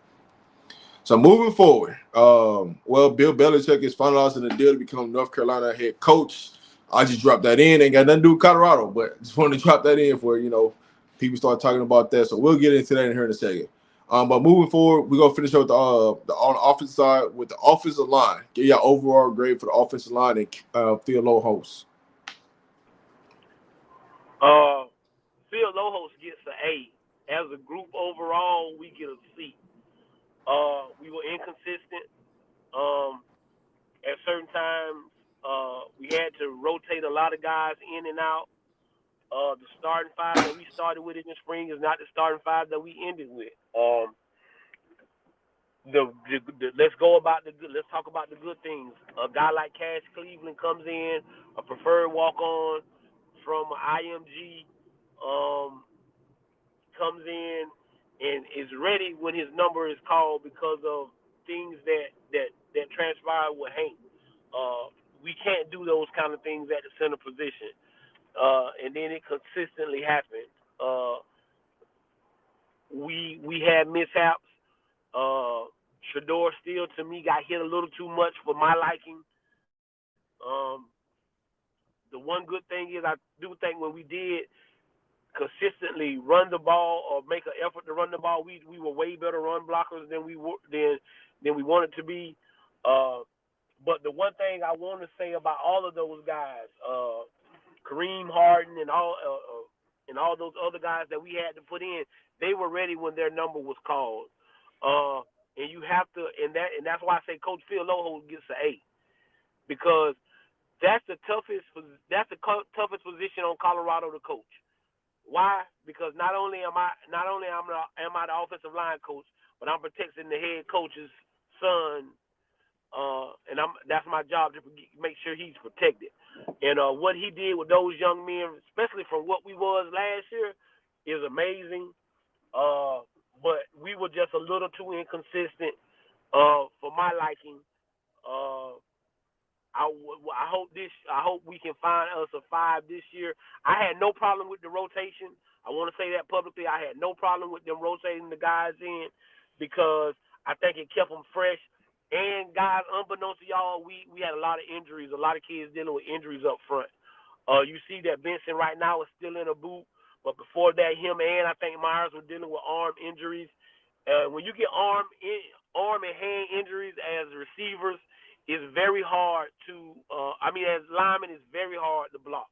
So moving forward, Bill Belichick is finalizing the deal to become North Carolina head coach. I just dropped that in. Ain't got nothing to do with Colorado, but just wanted to drop that in for, people start talking about that. So we'll get into that in here in a second. But moving forward, we're going to finish up with on the offensive side with the offensive line. Get your overall grade for the offensive line and Theo Lohos. Phil Lohos gets an A. As a group overall, we get a C. We were inconsistent. At certain times, we had to rotate a lot of guys in and out. The starting five that we started with in the spring is not the starting five that we ended with. Let's talk about the good things. A guy like Cash Cleveland comes in, a preferred walk-on from IMG, comes in and is ready when his number is called because of things that transpired with Hank. We can't do those kind of things at the center position. And then it consistently happened. We had mishaps. Shador still, to me, got hit a little too much for my liking. The one good thing is I do think when we did consistently run the ball or make an effort to run the ball, we were way better run blockers than we wanted to be. But the one thing I want to say about all of those guys, Kareem Harden and all those other guys that we had to put in, they were ready when their number was called. And you have to, and that's why I say Coach Phil Loho gets an A, because that's the toughest position on Colorado to coach. Why? Because not only am I the offensive line coach, but I'm protecting the head coach's son, and that's my job to make sure he's protected. And what he did with those young men, especially from what we was last year, is amazing. But we were just a little too inconsistent for my liking. I hope we can find us a 5 this year. I had no problem with the rotation. I want to say that publicly. I had no problem with them rotating the guys in because I think it kept them fresh. And guys, unbeknownst to y'all, we had a lot of injuries, a lot of kids dealing with injuries up front. You see that Benson right now is still in a boot, but before that, him and I think Myers were dealing with arm injuries. When you get arm and hand injuries as receivers, it's very hard to. As linemen, it's very hard to block.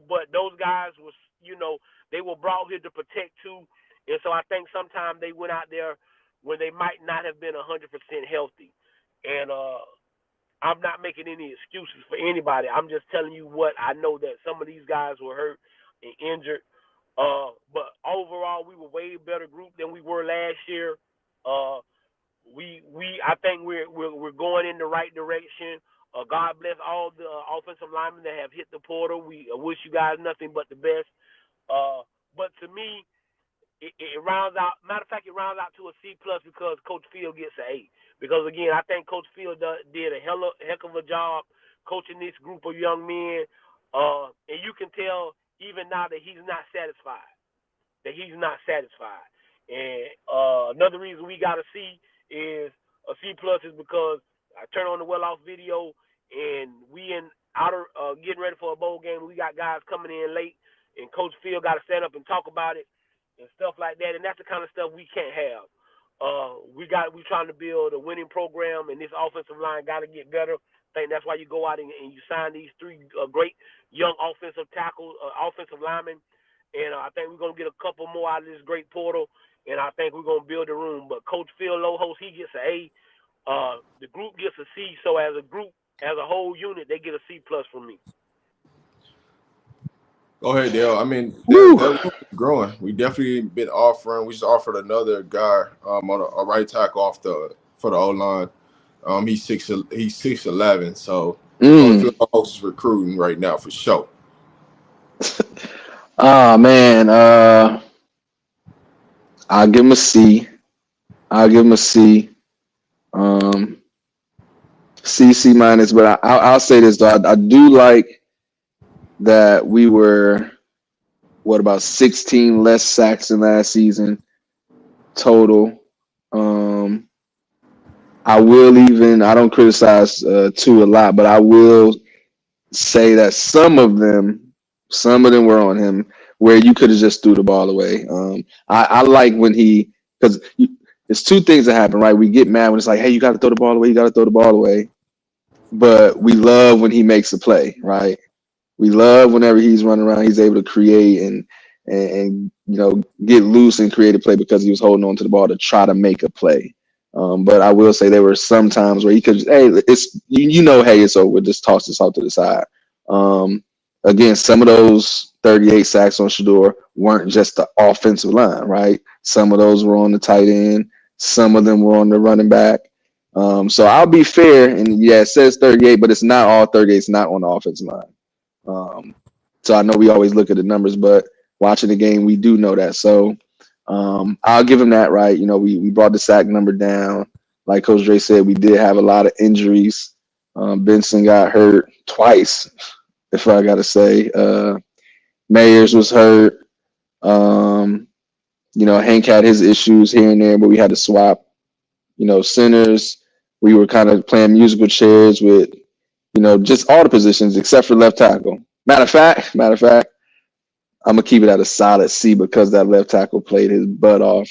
But those guys was, they were brought here to protect too, and so I think sometimes they went out there when they might not have been 100% healthy. And I'm not making any excuses for anybody. I'm just telling you what I know, that some of these guys were hurt and injured. But overall, we were a way better group than we were last year. I think we're going in the right direction. God bless all the offensive linemen that have hit the portal. We wish you guys nothing but the best. But to me, it rounds out. Matter of fact, it rounds out to a C+ because Coach Field gets an A. Because again, I think Coach Field did a heck of a job coaching this group of young men, and you can tell even now that he's not satisfied. And another reason we got a C is a C+ is because I turn on the well-off video and we in outer getting ready for a bowl game. We got guys coming in late, and Coach Field got to stand up and talk about it and stuff like that. And that's the kind of stuff we can't have. We're trying to build a winning program, and this offensive line got to get better. I think that's why you go out and you sign these 3 great young offensive linemen. And I think we're going to get a couple more out of this great portal, and I think we're going to build a room. But Coach Phil Lohos, he gets an A. The group gets a C, so as a group, as a whole unit, they get a C+ from me. Go ahead, Dale. I mean, Woo. that room is growing. We definitely been offering. We just offered another guy on a right tackle for the O line. He's 6'11", so there's only a few folks recruiting right now for sure. Oh man, I'll give him a C. I'll give him a C. C minus, but I'll say this though. I do like that we were about 16 less sacks than last season total. I don't criticize two a lot, but I will say that some of them were on him where you could have just threw the ball away. I like when because there's two things that happen, right? We get mad when it's like, hey, you got to throw the ball away. You got to throw the ball away. But we love when he makes a play, right? We love whenever he's running around, he's able to create and get loose and create a play because he was holding on to the ball to try to make a play. But I will say there were some times where he could, hey, it's hey, it's over. Just toss this out to the side. Again, some of those 38 sacks on Shedeur weren't just the offensive line, right? Some of those were on the tight end. Some of them were on the running back. So I'll be fair, and yeah, it says 38, but it's not all 38. It's not on the offensive line. So I know we always look at the numbers, but watching the game, we do know that. So I'll give him that, right? We brought the sack number down. Like Coach Dre said, we did have a lot of injuries. Benson got hurt twice, if I got to say. Mayers was hurt. Hank had his issues here and there, but we had to swap, centers. We were kind of playing musical chairs with, just all the positions except for left tackle. Matter of fact, I'm gonna keep it at a solid C because that left tackle played his butt off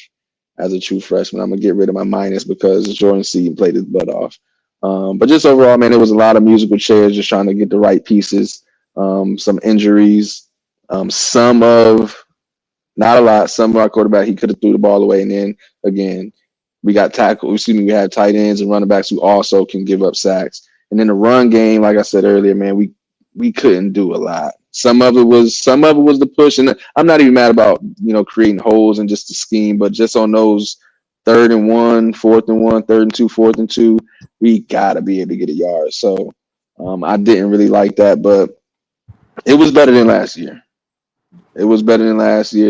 as a true freshman. I'm gonna get rid of my minus because Jordan Seaton played his butt off. But just overall, man, it was a lot of musical chairs just trying to get the right pieces. Some injuries, not a lot. Some of our quarterback, he could have threw the ball away. And then again, we had tight ends and running backs who also can give up sacks. And then the run game, like I said earlier, man, we couldn't do a lot. Some of it was the push, and I'm not even mad about creating holes and just the scheme, but just on those 3rd and 1, 4th and 1, 3rd and 2, 4th and 2, we gotta be able to get a yard. So I didn't really like that, but it was better than last year.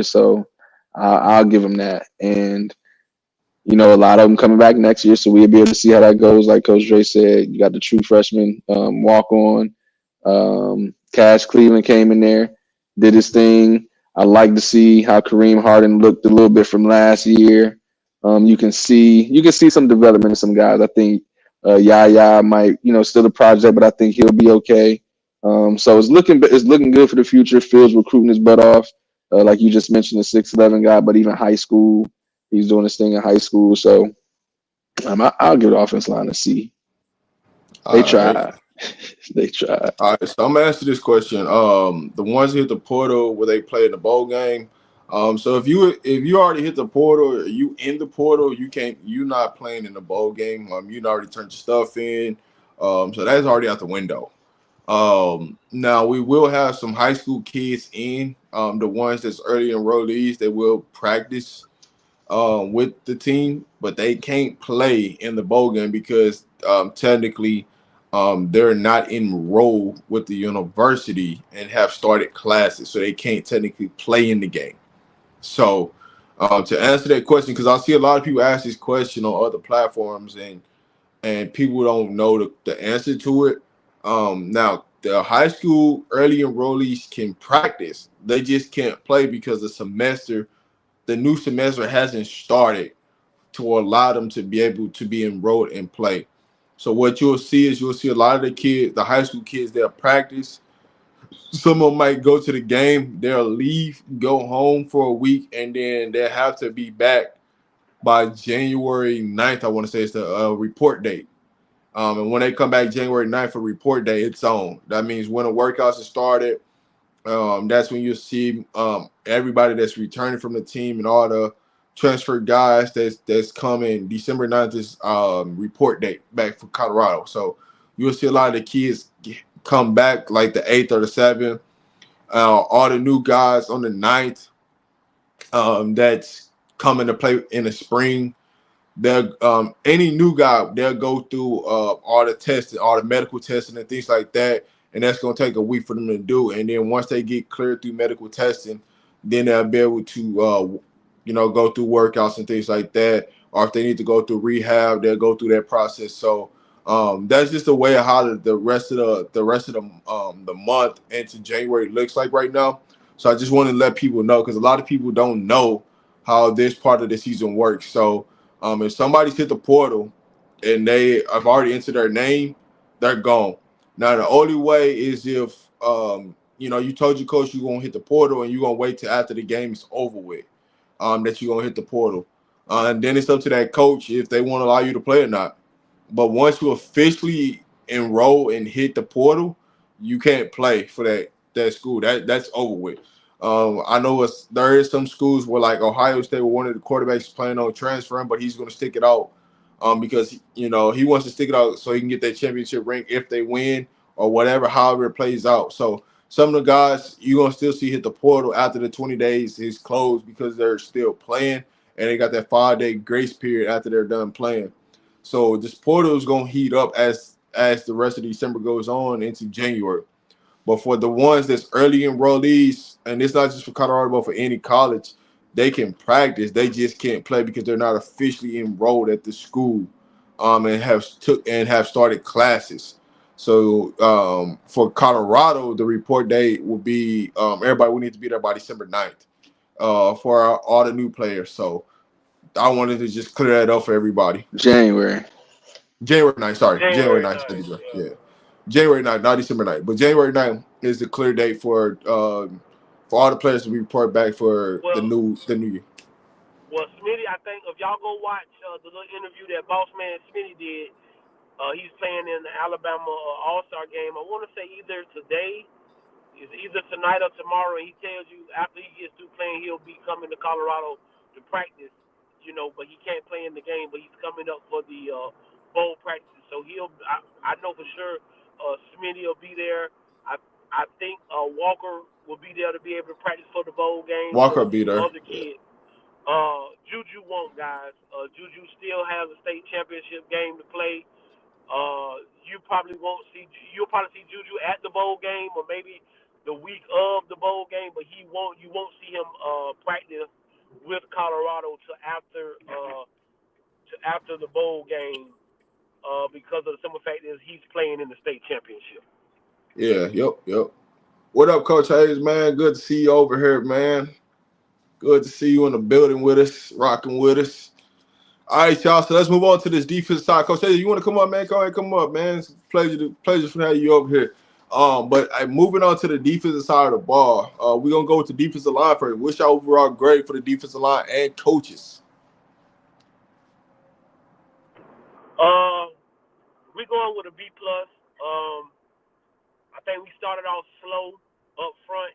So I'll give them that. And a lot of them coming back next year, so we'll be able to see how that goes. Like Coach Dre said, you got the true freshman walk on. Cash Cleveland came in there, did his thing. I like to see how Kareem Harden looked a little bit from last year. You can see some development in some guys. I think Yaya might, still a project, but I think he'll be okay. So it's looking good for the future. Fields recruiting his butt off. Like you just mentioned, the 6'11" guy, but even high school, he's doing his thing in high school. So I'll give the offense line a C. They tried. They tried. All right, so I'm gonna answer this question. The ones who hit the portal where they play in the bowl game. So if you already hit the portal, you in the portal, you're not playing in the bowl game. You already turned your stuff in. So that's already out the window. Now we will have some high school kids in. The ones that's early enrollees, they will practice with the team, but they can't play in the bowl game because technically they're not enrolled with the university and have started classes, so they can't technically play in the game. So to answer that question, because I see a lot of people ask this question on other platforms and people don't know the answer to it. Now, the high school early enrollees can practice. They just can't play because the new semester hasn't started to allow them to be able to be enrolled and play. So what you'll see a lot of the kids, the high school kids, they'll practice. Some of them might go to the game. They'll leave, go home for a week, and then they'll have to be back by January 9th, I want to say it's the report date. And when they come back January 9th for report day, it's on. That means when the workouts are started, that's when you'll see everybody that's returning from the team and all the transfer guys that's coming December 9th is report date back for Colorado. So you'll see a lot of the kids come back like the 8th or the 7th. All the new guys on the 9th that's coming to play in the spring. They'll any new guy, they'll go through all the testing, all the medical testing and things like that. And that's gonna take a week for them to do. And then once they get cleared through medical testing, then they'll be able to go through workouts and things like that. Or if they need to go through rehab, they'll go through that process. So that's just the way of how the rest of the month into January looks like right now. So I just want to let people know, because a lot of people don't know how this part of the season works. So if somebody's hit the portal and they have already entered their name, they're gone. Now the only way is if you told your coach you're gonna hit the portal and you're gonna wait till after the game is over with, that you're gonna hit the portal. And then it's up to that coach if they want to allow you to play or not. But once you officially enroll and hit the portal, you can't play for that school. That's over with. I know there is some schools where, like Ohio State, where one of the quarterbacks planning on transferring, but he's going to stick it out because he wants to stick it out so he can get that championship ring if they win or whatever, however it plays out. So some of the guys you're going to still see hit the portal after the 20 days is closed because they're still playing, and they got that 5-day grace period after they're done playing. So this portal is going to heat up as the rest of December goes on into January. But for the ones that's early enrollees, and it's not just for Colorado, but for any college, they can practice. They just can't play because they're not officially enrolled at the school, and have started classes. So for Colorado, the report date will be everybody will need to be there by December 9th for all the new players. So I wanted to just clear that up for everybody. January. January 9th, sorry. January January 9th. 9th. Yeah. January 9th, not December 9th. But January 9th is the clear date for all the players to report back for the Well, new year. well, Smitty, I think if y'all go watch the little interview that Boss Man Smitty did, he's playing in the Alabama All-Star game. I want to say either today, it's either tonight or tomorrow. He tells you after he gets through playing, he'll be coming to Colorado to practice, but he can't play in the game, but he's coming up for the bowl practice. So I know for sure Smitty will be there. I think Walker will be there to be able to practice for the bowl game. Walker So will a be few there. other kids. Juju won't, guys. Juju still has a state championship game to play. You'll probably see Juju at the bowl game or maybe the week of the bowl game, but you won't see him practice with Colorado to after the bowl game because of the simple fact is he's playing in the state championship. Yeah, yep. What up, Coach Hayes, man? Good to see you over here, man. Good to see you in the building with us, rocking with us. All right, y'all. So let's move on to this defensive side. Coach Hayes, you want to come up, man? Go ahead, come up, man. It's a pleasure to have you over here. But moving on to the defensive side of the ball, we're gonna go with the defensive line first. What's your overall grade for the defensive line and coaches? We're going with a B plus. I think we started off slow up front,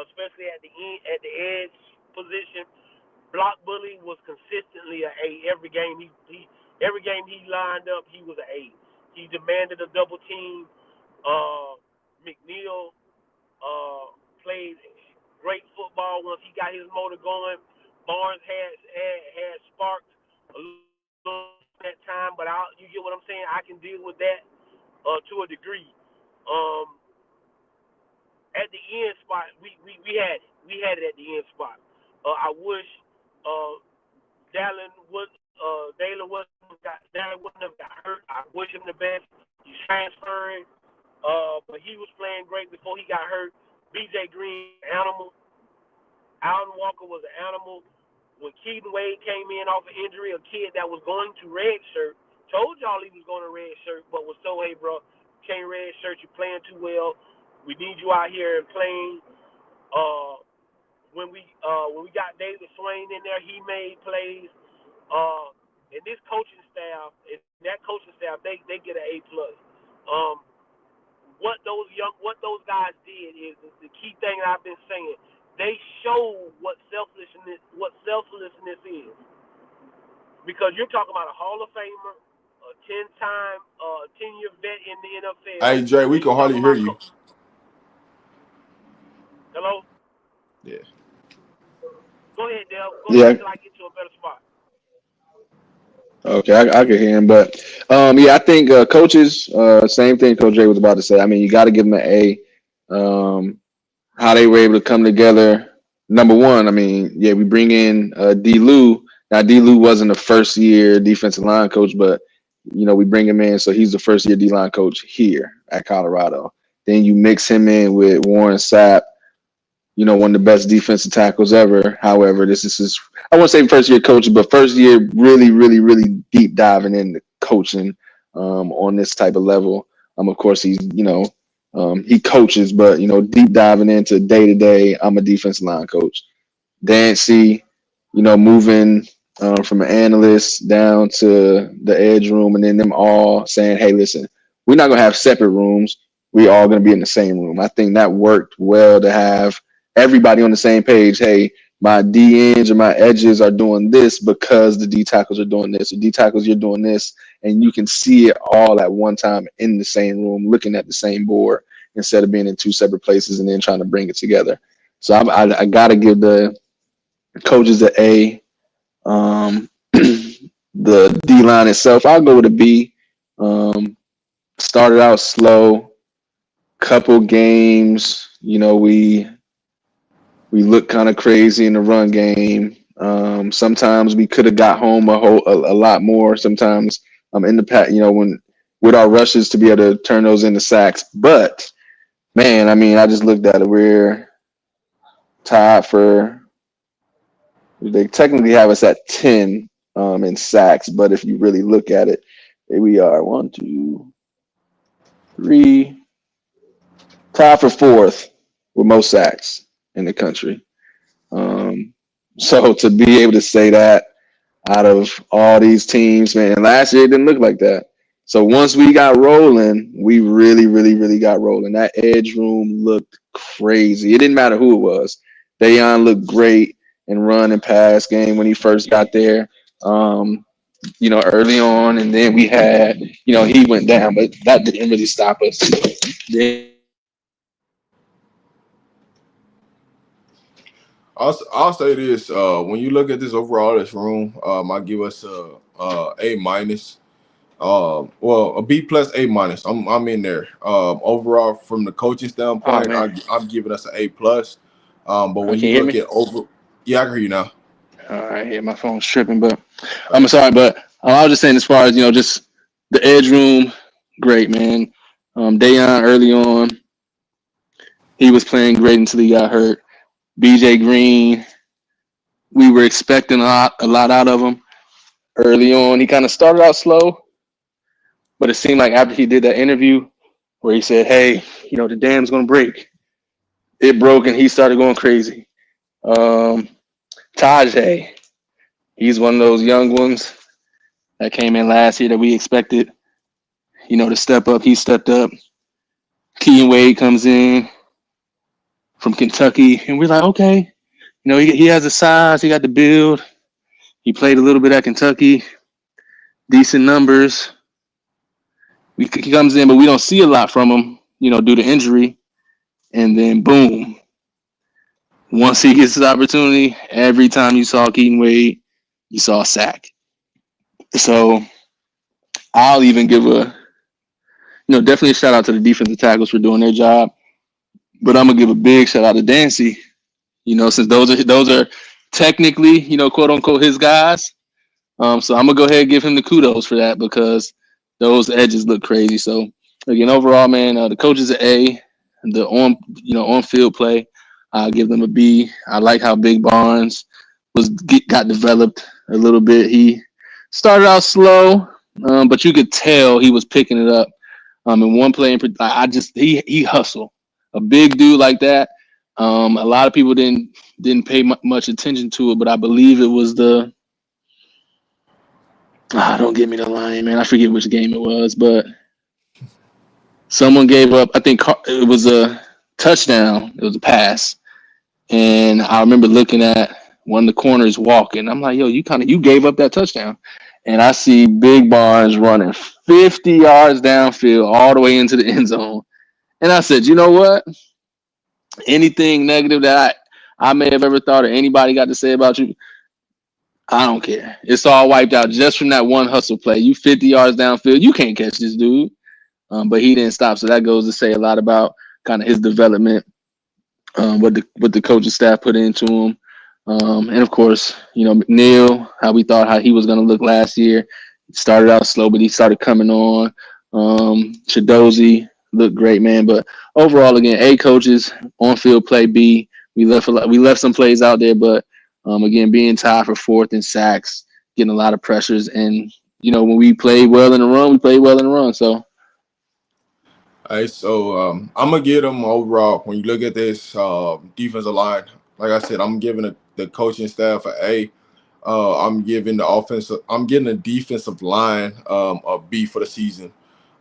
especially at the edge position. Block bully was consistently an A every game. Every game he lined up, he was an A. He demanded a double team. McNeil played great football once he got his motor going. Barnes had sparked a little that time, but you get what I'm saying. I can deal with that to a degree. At the end spot, we had it. We had it at the end spot. I wish Dallin wouldn't have got hurt. I wish him the best. He's transferring, but he was playing great before he got hurt. B.J. Green, animal. Alden Walker was an animal. When Keaton Wade came in off an injury, a kid that was going to redshirt, told y'all he was going to redshirt, but was told, hey, bro, can't redshirt. You're playing too well. We need you out here and playing. When we got David Swain in there, he made plays. And this coaching staff, they get an A plus. What those guys did is the key thing that I've been saying. they show what selflessness is. Because you're talking about a Hall of Famer, a 10-year vet in the NFL, Hey Jay, we and can you're hardly talking hear about you. hello. Yeah. Go ahead, Dale. Go ahead Yeah. until I get to a better spot. Okay, I can hear him, but yeah, I think coaches, same thing Coach Jay was about to say. I mean, you got to give them an A. How they were able to come together. Number one, I mean, yeah, we bring in D. Lou. Now, D. Lou wasn't a first year defensive line coach, but we bring him in, so he's the first year D line coach here at Colorado. Then you mix him in with Warren Sapp, one of the best defensive tackles ever. However, this is his, I won't say first year coaching, but first year really, really, really deep diving into coaching on this type of level. Of course, he's, he coaches, but, deep diving into day to day, I'm a defensive line coach. Dancy, moving from an analyst down to the edge room, and then them all saying, hey, listen, we're not going to have separate rooms. We're all going to be in the same room. I think that worked well to have everybody on the same page. Hey, my D ends or my edges are doing this because the D tackles are doing this. The D tackles, you're doing this. And you can see it all at one time in the same room, looking at the same board instead of being in two separate places and then trying to bring it together. So I got to give the coaches an A. The D line itself, I'll go with a B. Started out slow, couple games, we looked kind of crazy in the run game. Sometimes we could have got home a lot more. Sometimes in the pack, when with our rushes to be able to turn those into sacks. But man, I mean, I just looked at it. We're tied for. They technically have us at 10 in sacks, but if you really look at it, we are 1, 2, 3, tied for fourth with most sacks in the country. So to be able to say that out of all these teams, man, last year it didn't look like that. So once we got rolling, we really, really, really got rolling. That edge room looked crazy. It didn't matter who it was. Dayon looked great in run and pass game when he first got there, early on. And then we had, he went down, but that didn't really stop us. Then I'll say this: when you look at this overall, this room, I give us a minus. Well, a B plus, A minus. I'm in there. Overall, from the coaching oh standpoint, man, I'm giving us an A plus. But when can you you hear look me? at yeah, I can hear you now. All right, yeah, my phone's tripping, but I'm sorry, but I was just saying as far as just the edge room, great man. Dayon early on, he was playing great until he got hurt. BJ Green, we were expecting a lot out of him early on. He kind of started out slow, but it seemed like after he did that interview where he said, "Hey, the dam's gonna break," it broke and he started going crazy. Um, Tajay, he's one of those young ones that came in last year that we expected, to step up. He stepped up. Keaton Wade comes in from Kentucky, and we're like, okay, he has the size, he got the build. He played a little bit at Kentucky, decent numbers. He comes in, but we don't see a lot from him, due to injury. And then boom, once he gets his opportunity, every time you saw Keaton Wade, you saw a sack. So I'll even give definitely a shout out to the defensive tackles for doing their job. But I'm gonna give a big shout out to Dancy. Since those are technically, quote unquote, his guys. So I'm gonna go ahead and give him the kudos for that because those edges look crazy. So again, overall, man, the coach is an A. The on field play, I'll give them a B. I like how Big Barnes got developed a little bit. He started out slow, but you could tell he was picking it up. In one play, he hustled. A big dude like that. A lot of people didn't pay much attention to it, but I believe it was don't get me the line, man. I forget which game it was, but someone gave up. I think it was a touchdown. It was a pass, And I remember looking at one of the corners walking. I'm like, yo, you gave up that touchdown. And I see Big Barnes running 50 yards downfield all the way into the end zone. And I said, you know what? Anything negative that I may have ever thought or anybody got to say about you, I don't care. It's all wiped out just from that one hustle play. You 50 yards downfield, you can't catch this dude. But he didn't stop. So that goes to say a lot about kind of his development, what the coaching staff put into him. And of course, McNeil, how he was going to look last year. Started out slow, but he started coming on. Chidozie looked great, man. But overall, again, A, coaches, on field play, B, we left some plays out there, but again, being tied for fourth in sacks, getting a lot of pressures, and when we played well in the run, we played well in the run. So. All right, so I'm gonna give them overall. When you look at this defensive line, like I said, I'm giving the coaching staff an A. I'm giving I'm getting the defensive line a B for the season.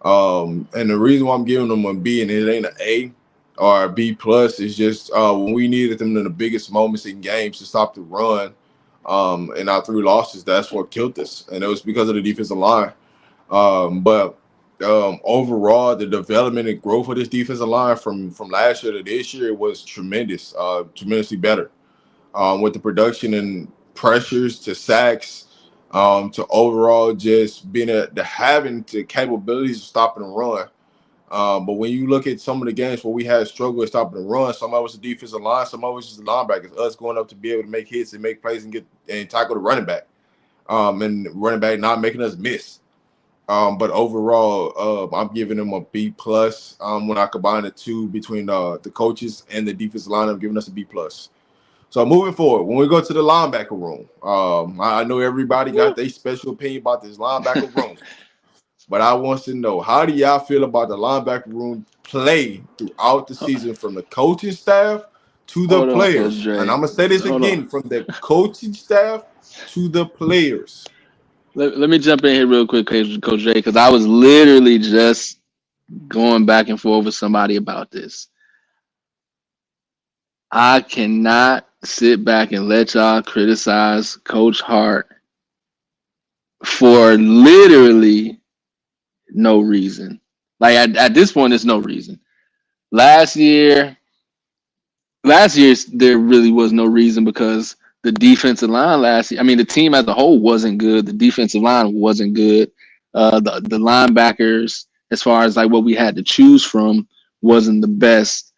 And the reason why I'm giving them a B and it ain't an A or a B plus is just when we needed them in the biggest moments in games to stop the run. And our 3 losses, that's what killed us, and it was because of the defensive line. But overall, the development and growth of this defensive line from last year to this year was tremendous, tremendously better. With the production and pressures to sacks, to overall just being having the capabilities of stopping the run. But when you look at some of the games where we had struggle with stopping the run, some of us the defensive line, some of us just the linebackers, us going up to be able to make hits and make plays and tackle the running back, and running back not making us miss. But overall, I'm giving them a B plus. When I combine the two between the coaches and the defensive line, I'm giving us a B plus. So moving forward, when we go to the linebacker room, I know everybody got their special opinion about this linebacker room, but I want to know, how do y'all feel about the linebacker room play throughout the season, from the coaching staff to the Hold on, Coach players? And Dre. I'm gonna say this Hold on. again, from the coaching staff to the players. Let me jump in here real quick, Coach Dre, because I was literally just going back and forth with somebody about this. I cannot sit back and let y'all criticize Coach Hart for literally no reason. Like at this point, there's no reason. Last year, there really was no reason because the defensive line last year, I mean, the team as a whole wasn't good. The defensive line wasn't good. The linebackers, as far as like what we had to choose from, wasn't the best.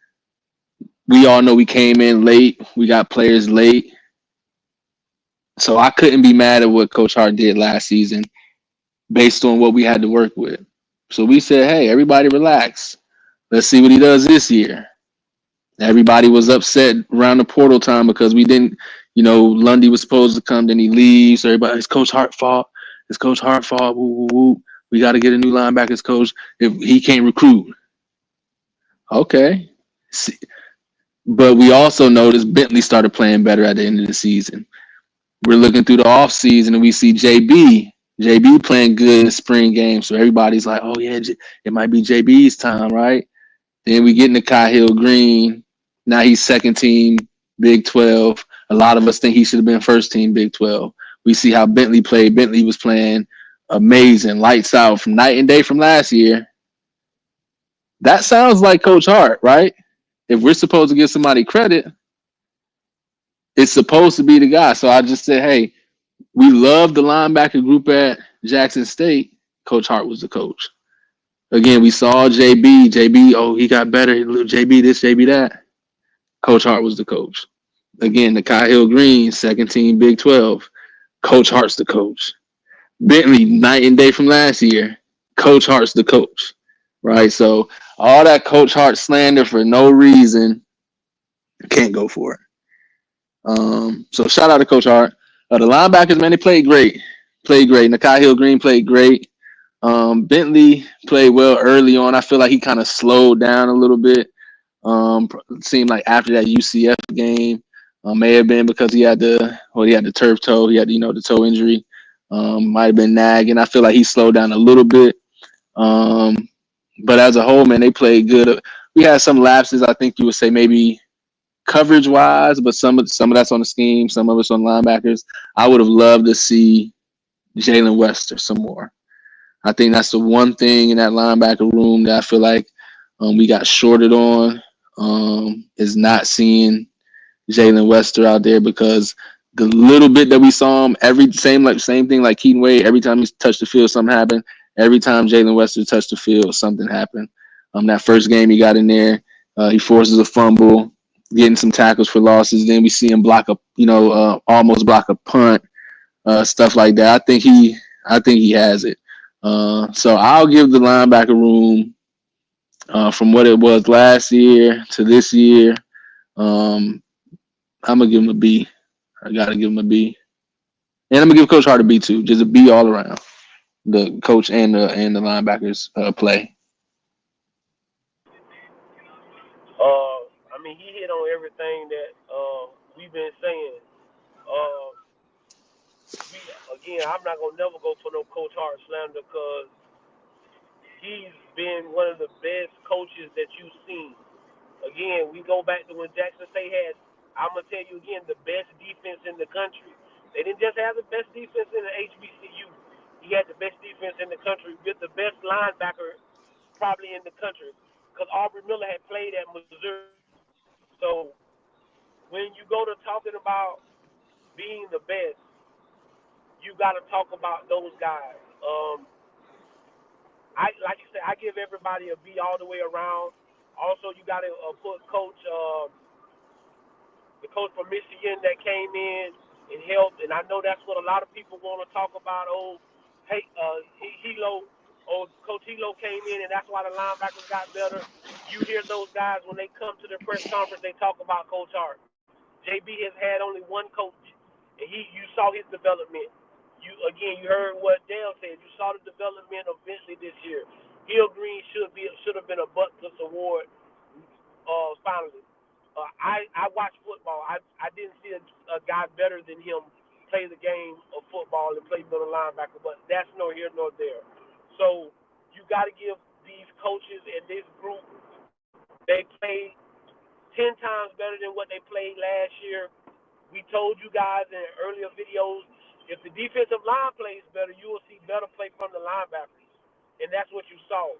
We all know we came in late. We got players late. So I couldn't be mad at what Coach Hart did last season based on what we had to work with. So we said, hey, everybody relax. Let's see what he does this year. Everybody was upset around the portal time because we didn't, Lundy was supposed to come, then he leaves. So everybody, it's Coach Hart fault. It's Coach Hart fault. Woo, woo, woo. We got to get a new linebackers coach if he can't recruit. Okay. But we also noticed Bentley started playing better at the end of the season. We're looking through the offseason and we see JB playing good in the spring game. So everybody's like, oh, yeah, it might be JB's time, right? Then we get into Kyle Green. Now he's second team Big 12. A lot of us think he should have been first team Big 12. We see how Bentley played. Bentley was playing amazing, lights out from night and day from last year. That sounds like Coach Hart, right? If we're supposed to give somebody credit, it's supposed to be the guy. So I just said, hey, we love the linebacker group at Jackson State. Coach Hart was the coach. Again, we saw JB. JB, oh, he got better. JB this, JB that. Coach Hart was the coach. Again, the Kyle Green, second team Big 12. Coach Hart's the coach. Bentley, night and day from last year. Coach Hart's the coach. Right? So all that Coach Hart slander for no reason, can't go for it. So shout out to Coach Hart. The linebackers, man, they played great. Nakai Hill Green played great. Bentley played well early on. I feel like he kind of slowed down a little bit. It seemed like after that UCF game, may have been because he had the turf toe. He had the toe injury. Might have been nagging. I feel like he slowed down a little bit. But as a whole, man, they played good. We had some lapses. I think you would say maybe coverage wise, but some of that's on the scheme, some of it's on linebackers. I would have loved to see Jalen Wester some more. I think that's the one thing in that linebacker room that I feel like we got shorted on, is not seeing Jalen Wester out there, because the little bit that we saw him, same thing like Keaton Wade, every time he touched the field, something happened. Every time Jalen Wester touched the field, something happened. That first game he got in there, he forces a fumble, getting some tackles for losses. Then we see him almost block a punt, stuff like that. I think he has it. So I'll give the linebacker room, from what it was last year to this year, I'm gonna give him a B. I gotta give him a B, and I'm gonna give Coach Hart a B too, just a B all around. The coach and the linebackers play. I mean, he hit on everything that we've been saying. Uh, I'm not gonna never go for no Coach Hart slander, because he's been one of the best coaches that you've seen. Again, we go back to when Jackson State had, I'm going to tell you again, the best defense in the country. They didn't just have the best defense in the HBCU. He had the best defense in the country with the best linebacker probably in the country, because Aubrey Miller had played at Missouri. So when you go to talking about being the best, you got to talk about those guys. Like you said, I give everybody a B all the way around. Also, you got to put the coach from Michigan that came in and helped, and I know that's what a lot of people want to talk about. Hilo, Coach Hilo came in, and that's why the linebackers got better. You hear those guys when they come to their press conference, they talk about Coach Hart. JB has had only one coach, and you saw his development. You heard what Dale said. You saw the development eventually this year. Hill Green should have been a Butkus Award finally. I watched football. I didn't see a guy better than him play the game of football and play middle linebacker, but that's nor here nor there. So you got to give these coaches and this group, they played 10 times better than what they played last year. We told you guys in earlier videos, if the defensive line plays better, you will see better play from the linebackers. And that's what you saw.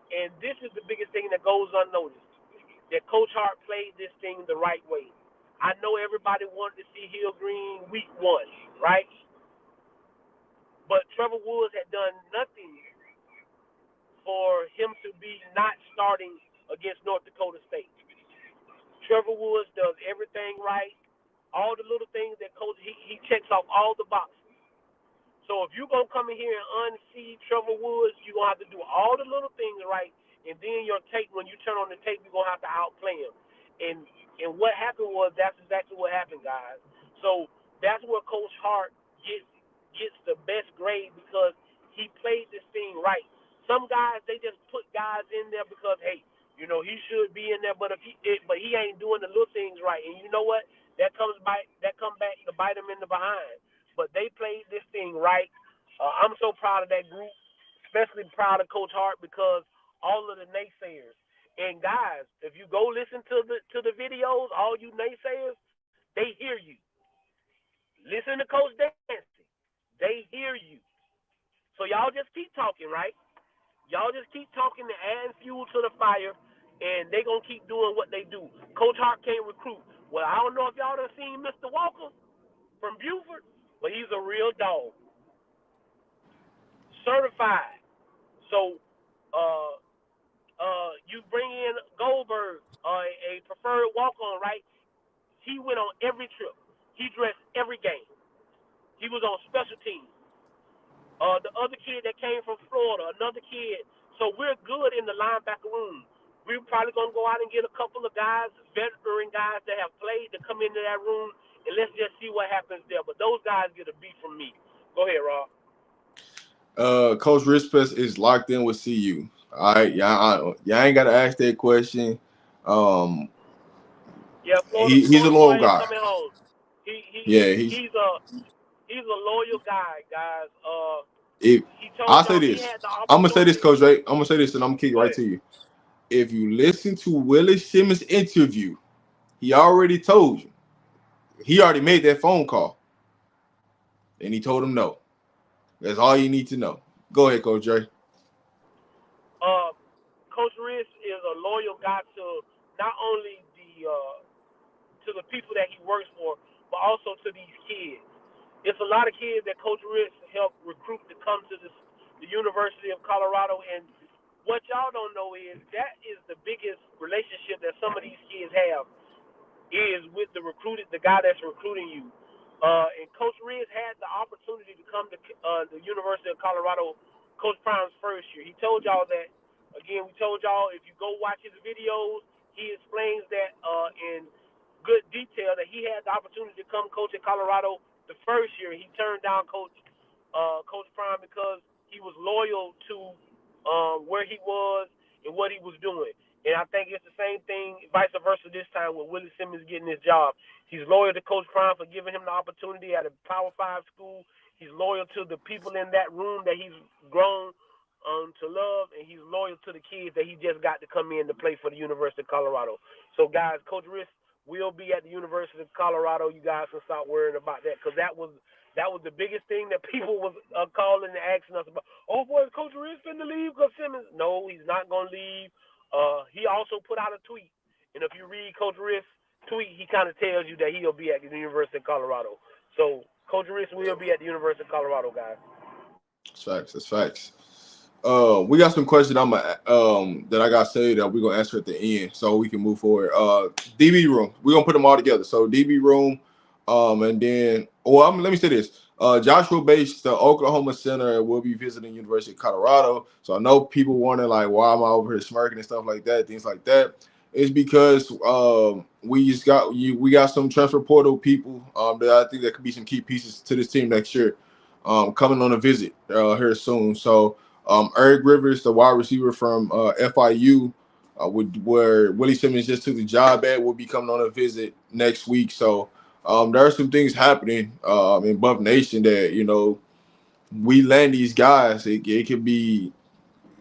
And this is the biggest thing that goes unnoticed, that Coach Hart played this thing the right way. I know everybody wanted to see Hill Green week 1, right? But Trevor Woods had done nothing for him to be not starting against North Dakota State. Trevor Woods does everything right. All the little things that Coach, he checks off all the boxes. So if you're going to come in here and unseat Trevor Woods, you're going to have to do all the little things right. And then your tape, when you turn on the tape, you're going to have to outplay him. And what happened was, that's exactly what happened, guys. So that's where Coach Hart gets the best grade, because he played this thing right. Some guys, they just put guys in there because, hey, he should be in there, but he ain't doing the little things right. And you know what? That comes back to bite him in the behind. But they played this thing right. I'm so proud of that group, especially proud of Coach Hart, because all of the naysayers. And guys, if you go listen to the videos, all you naysayers, they hear you. Listen to Coach Dancy. They hear you. So y'all just keep talking, right? Y'all just keep talking and adding fuel to the fire, and they going to keep doing what they do. Coach Hart can't recruit. Well, I don't know if y'all done seen Mr. Walker from Buford, but he's a real dog. Certified. So you bring in Goldberg, a preferred walk-on, right? He went on every trip. He dressed every game. He was on special teams. The other kid that came from Florida, another kid. So we're good in the linebacker room. We're probably going to go out and get a couple of guys, veteran guys that have played, to come into that room, and let's just see what happens there. But those guys get a B from me. Go ahead, Rob. Coach Rispes is locked in with CU. All right, y'all ain't got to ask that question. Florida He's a loyal ain't guy. coming home. He's a loyal guy, guys. I'll say this. I'm gonna say this, Coach Ray. I'm gonna say this, and I'm gonna kick it right to you. If you listen to Willis Simmons' interview, He already told you. He already made that phone call. And he told him no. That's all you need to know. Go ahead, Coach Dre. Coach Riss is a loyal guy to not only the people that he works for, but also to these kids. It's a lot of kids that Coach Riss helped recruit to come to the University of Colorado. And what y'all don't know is that is the biggest relationship that some of these kids have is with the guy that's recruiting you. And Coach Riz had the opportunity to come to the University of Colorado, Coach Prime's first year. He told y'all that. Again, we told y'all if you go watch his videos, he explains that in good detail that he had the opportunity to come coach at Colorado the first year. He turned down Coach Prime because he was loyal to where he was and what he was doing. And I think it's the same thing, vice versa, this time with Willie Simmons getting his job. He's loyal to Coach Prime for giving him the opportunity at a Power 5 school. He's loyal to the people in that room that he's grown to love, and he's loyal to the kids that he just got to come in to play for the University of Colorado. So, guys, Coach Riss will be at the University of Colorado. You guys can stop worrying about that because that was the biggest thing that people was calling and asking us about. Oh, boy, is Coach Riss finna leave because Simmons? No, he's not going to leave. He also put out a tweet, and if you read Coach Riss' tweet, he kind of tells you that he'll be at the University of Colorado. So Coach Riss will be at the University of Colorado, guys. That's facts. That's facts. We got some questions that I got saved that we're gonna answer at the end, so we can move forward. DB room, we're gonna put them all together. So DB room, and then let me say this. Joshua Bates, the Oklahoma center, will be visiting University of Colorado. So I know people wondering like, why am I over here smirking and stuff like that, things like that. It's because we got some transfer portal people that I think that could be some key pieces to this team next year, coming on a visit here soon. So. Eric Rivers, the wide receiver from FIU, where Willie Simmons just took the job at, will be coming on a visit next week. So there are some things happening in Buff Nation that we land these guys. It could be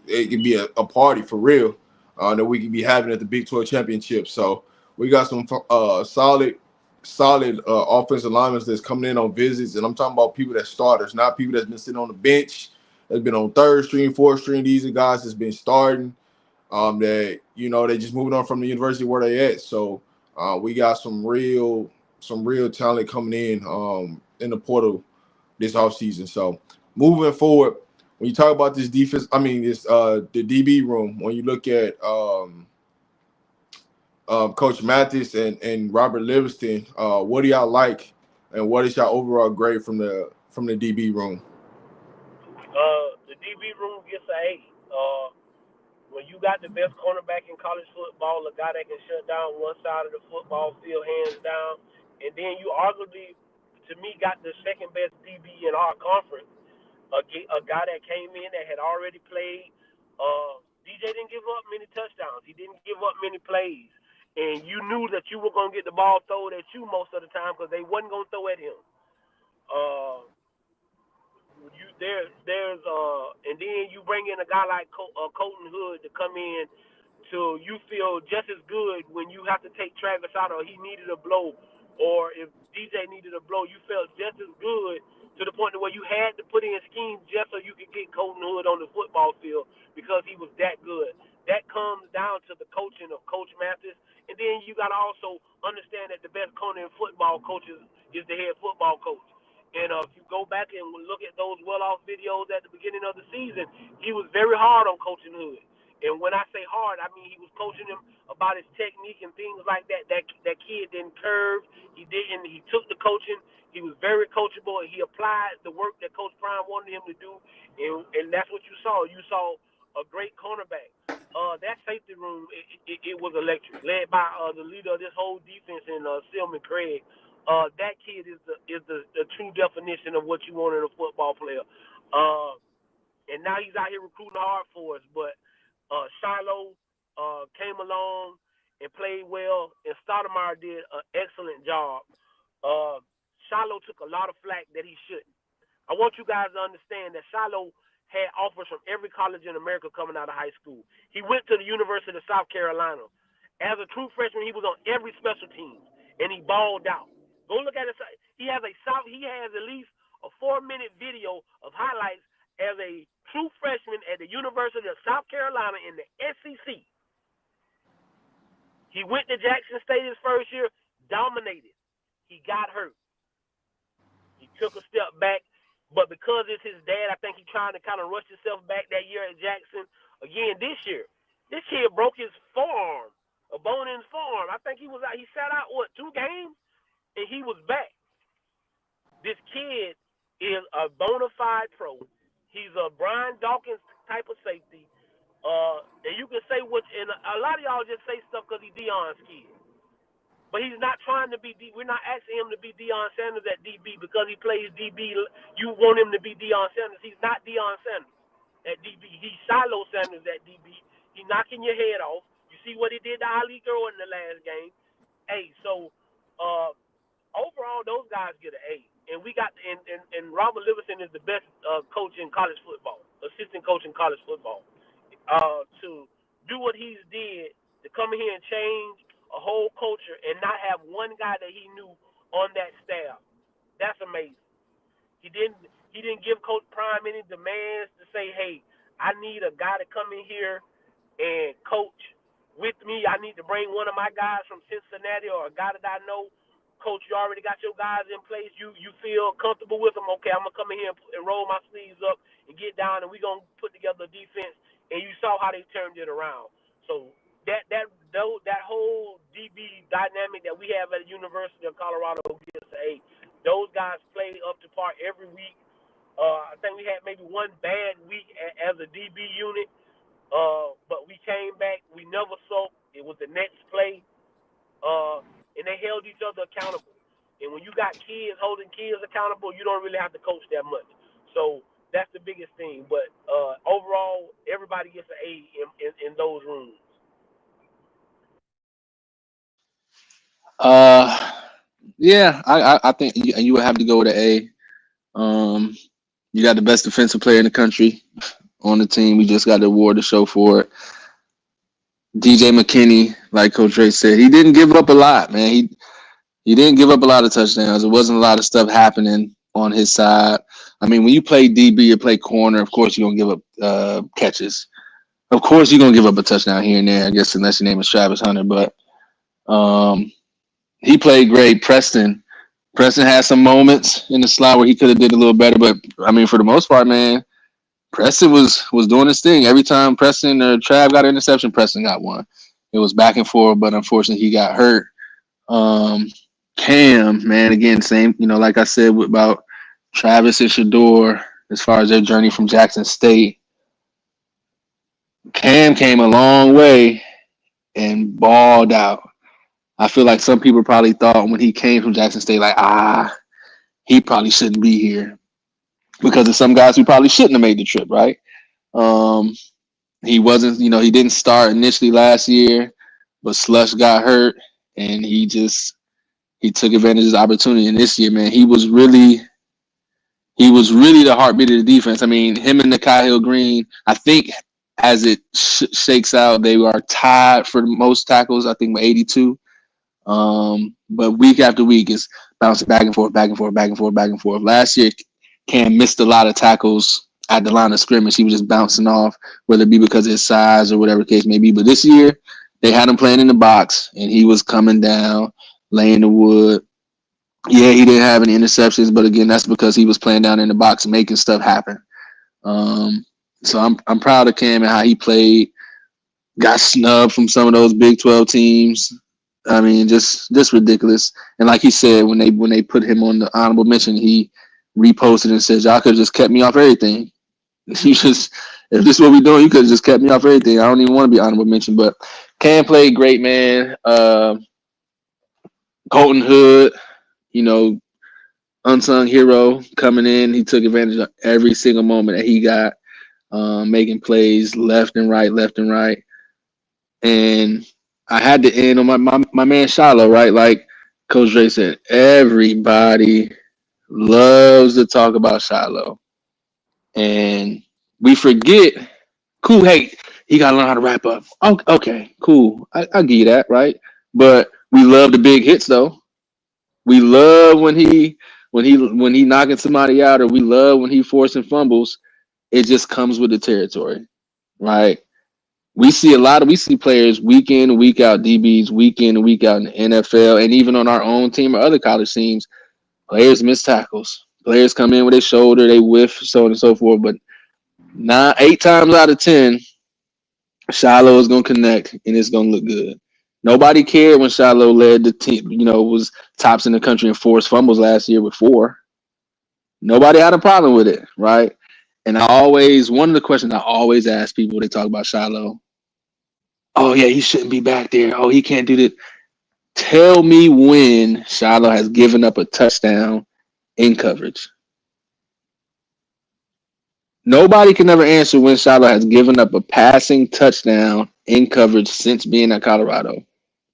a party for real that we could be having at the Big 12 Championship. So we got some solid offensive linemen that's coming in on visits, and I'm talking about people that starters, not people that's been sitting on the bench. That's been on third string, fourth string. These are guys that's been starting. That they just moving on from the university where they at. So we got some real talent coming in the portal this offseason. So moving forward, when you talk about this defense, the DB room. When you look at Coach Mathis and Robert Livingston, what do y'all like, and what is your overall grade from the DB room? The DB room gets an 8. When you got the best cornerback in college football, a guy that can shut down one side of the football field hands down, and then you arguably, to me, got the second best DB in our conference, a guy that came in that had already played. DJ didn't give up many touchdowns. He didn't give up many plays. And you knew that you were going to get the ball thrown at you most of the time because they wasn't going to throw at him. And then you bring in a guy like Colton Hood to come in to you feel just as good when you have to take Travis out or he needed a blow, or if DJ needed a blow, you felt just as good to the point where you had to put in schemes just so you could get Colton Hood on the football field because he was that good. That comes down to the coaching of Coach Mathis. And then you got to also understand that the best corner in football coaches is the head football coach. And if you go back and look at those well-off videos at the beginning of the season, he was very hard on coaching Hood. And when I say hard, I mean he was coaching him about his technique and things like that. That kid didn't curve. He didn't. He took the coaching. He was very coachable, and he applied the work that Coach Prime wanted him to do. And that's what you saw. You saw a great cornerback. That safety room, it was electric, led by the leader of this whole defense in Silman Craig. That kid is the true definition of what you want in a football player. And now he's out here recruiting hard for us. But Shiloh came along and played well, and Stoudemire did an excellent job. Shiloh took a lot of flack that he shouldn't. I want you guys to understand that Shiloh had offers from every college in America coming out of high school. He went to the University of South Carolina As a true freshman, he was on every special team, and he balled out. Go look at it. He has at least a 4-minute video of highlights as a true freshman at the University of South Carolina in the SEC. He went to Jackson State his first year, dominated. He got hurt. He took a step back, but because it's his dad, I think he's trying to kind of rush himself back that year at Jackson. Again, this year, this kid broke his forearm, a bone in his forearm. I think he sat out, 2 games, and he was back. This kid is a bona fide pro. He's a Brian Dawkins type of safety. And you can say and a lot of y'all just say stuff because he's Deion's kid. But he's not trying to be we're not asking him to be Deion Sanders at DB because he plays DB. You want him to be Deion Sanders. He's not Deion Sanders at DB. He's Shiloh Sanders at DB. He's knocking your head off. You see what he did to Ali Girl in the last game. Hey, so overall, those guys get an A. And we got and Robert Livingston is the best coach in college football, assistant coach in college football. To do what he's did, to come in here and change a whole culture and not have one guy that he knew on that staff. That's amazing. He didn't give Coach Prime any demands to say, hey, I need a guy to come in here and coach with me. I need to bring one of my guys from Cincinnati or a guy that I know. Coach, you already got your guys in place. You feel comfortable with them. Okay, I'm going to come in here and roll my sleeves up and get down, and we're going to put together a defense. And you saw how they turned it around. So that whole DB dynamic that we have at the University of Colorado gets A. Those guys play up to par every week. I think we had maybe one bad week as a DB unit, but we came back. We never sulked. It was the next play, and they held each other accountable. And when you got kids holding kids accountable, you don't really have to coach that much. So that's the biggest thing. But overall, everybody gets an A in those rooms. Yeah, I think you would have to go with an A. You got the best defensive player in the country on the team. We just got the award to show for it. DJ McKinney, like Coach Dre said, he didn't give up a lot, man. He didn't give up a lot of touchdowns. There wasn't a lot of stuff happening on his side. I mean, when you play DB or play corner, of course you're going to give up catches. Of course you're going to give up a touchdown here and there, I guess, unless your name is Travis Hunter. But he played great. Preston had some moments in the slot where he could have did a little better. But, I mean, for the most part, man, Preston was doing his thing. Every time Preston or Trav got an interception, Preston got one. It was back and forth, but unfortunately he got hurt. Cam, man, again, same, like I said about Travis and Shador, as far as their journey from Jackson State. Cam came a long way and balled out. I feel like some people probably thought when he came from Jackson State, like, he probably shouldn't be here. Because of some guys who probably shouldn't have made the trip, right? He wasn't, he didn't start initially last year, but Slush got hurt, and he took advantage of his opportunity. And this year, man, he was really the heartbeat of the defense. I mean, him and Nikai Hill-Green, I think as it shakes out, they are tied for the most tackles, I think, with 82. But week after week, it's bouncing back and forth, back and forth, back and forth, back and forth. Last year, Cam missed a lot of tackles at the line of scrimmage. He was just bouncing off, whether it be because of his size or whatever the case may be. But this year, they had him playing in the box, and he was coming down, laying the wood. Yeah, he didn't have any interceptions, but again, that's because he was playing down in the box, making stuff happen. So I'm proud of Cam and how he played. Got snubbed from some of those Big 12 teams. I mean, just ridiculous. And like he said, when they put him on the honorable mention, he reposted and said, y'all could have just kept me off everything. If this is what we're doing, you could have just kept me off everything. I don't even want to be honorable mention. But Cam played great, man. Colton Hood, unsung hero coming in. He took advantage of every single moment that he got, making plays left and right. And I had to end on my man Shiloh, right? Like Coach Dre said, everybody loves to talk about Shiloh. And we forget, cool, hey, He got to learn how to wrap up. Okay, cool. I'll give you that, right? But we love the big hits, though. We love when he knocking somebody out, or we love when he forcing fumbles. It just comes with the territory, right? We see players week in, week out, DBs week in and week out in the NFL, and even on our own team or other college teams, players miss tackles. Players come in with their shoulder, they whiff, so on and so forth. But 8 times out of 10, Shiloh is gonna connect and it's gonna look good. Nobody cared when Shiloh led the team, was tops in the country in forced fumbles last year with 4. Nobody had a problem with it, right? And one of the questions I always ask people when they talk about Shiloh, oh yeah, he shouldn't be back there. Oh, he can't do that. Tell me when Shiloh has given up a touchdown in coverage. Nobody can ever answer when Shiloh has given up a passing touchdown in coverage since being at Colorado.